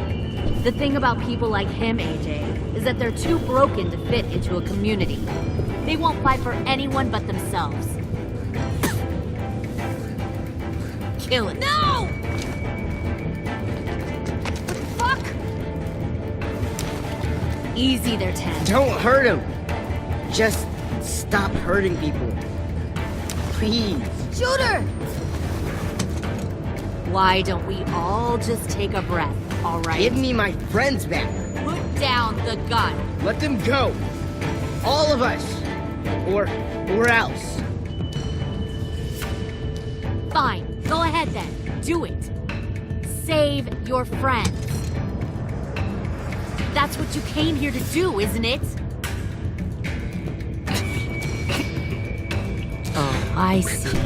Speaker 12: The thing about people like him, AJ, is that they're too broken to fit into a community. They won't fight for anyone but themselves. Kill it.
Speaker 8: No! Fuck!
Speaker 12: Easy there, Ten.
Speaker 9: Don't hurt him. Just stop hurting people. Please.
Speaker 8: Shoot her!
Speaker 12: Why don't we all just take a breath, all right?
Speaker 9: Give me my friends back.
Speaker 12: Put down the gun.
Speaker 9: Let them go. All of us. Or else.
Speaker 12: Fine. Go ahead then. Do it. Save your friends. That's what you came here to do, isn't it? Oh, I see.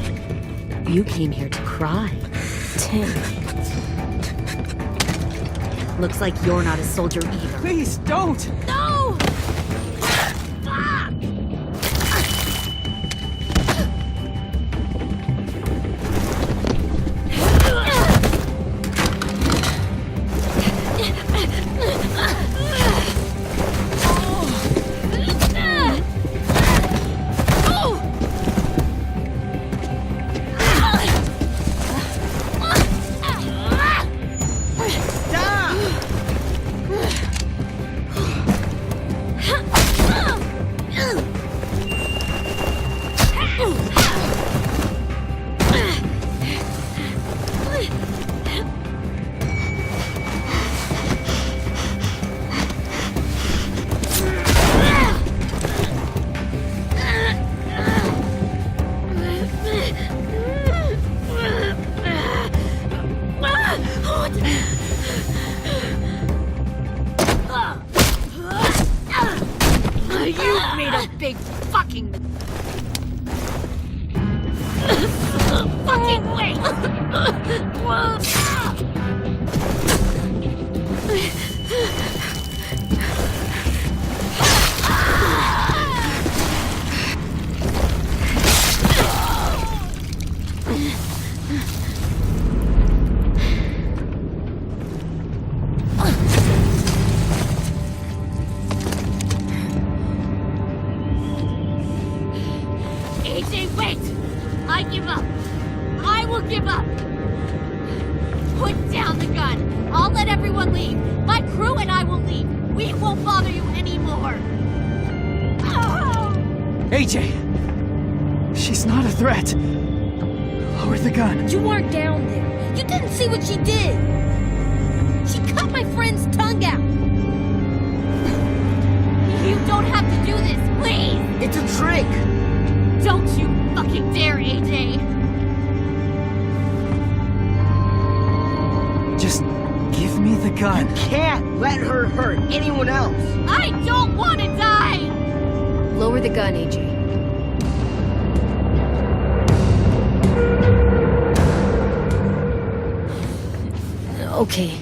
Speaker 12: You came here to cry.
Speaker 1: Tim.
Speaker 12: Looks like you're not a soldier either.
Speaker 7: Please, don't!
Speaker 8: No! You made a big fucking wait! AJ, wait! I give up! I will give up! Put down the gun! I'll let everyone leave! My crew and I will leave! We won't bother you anymore!
Speaker 7: AJ! She's not a threat! Lower the gun.
Speaker 4: You weren't down there. You didn't see what she did. She cut my friend's tongue out.
Speaker 12: You don't have to do this, please!
Speaker 9: It's a trick.
Speaker 12: Don't you fucking dare, AJ!
Speaker 7: Just give me the gun.
Speaker 9: Can't let her hurt anyone else.
Speaker 12: I don't want to die!
Speaker 1: Lower the gun, AJ.
Speaker 4: Okay.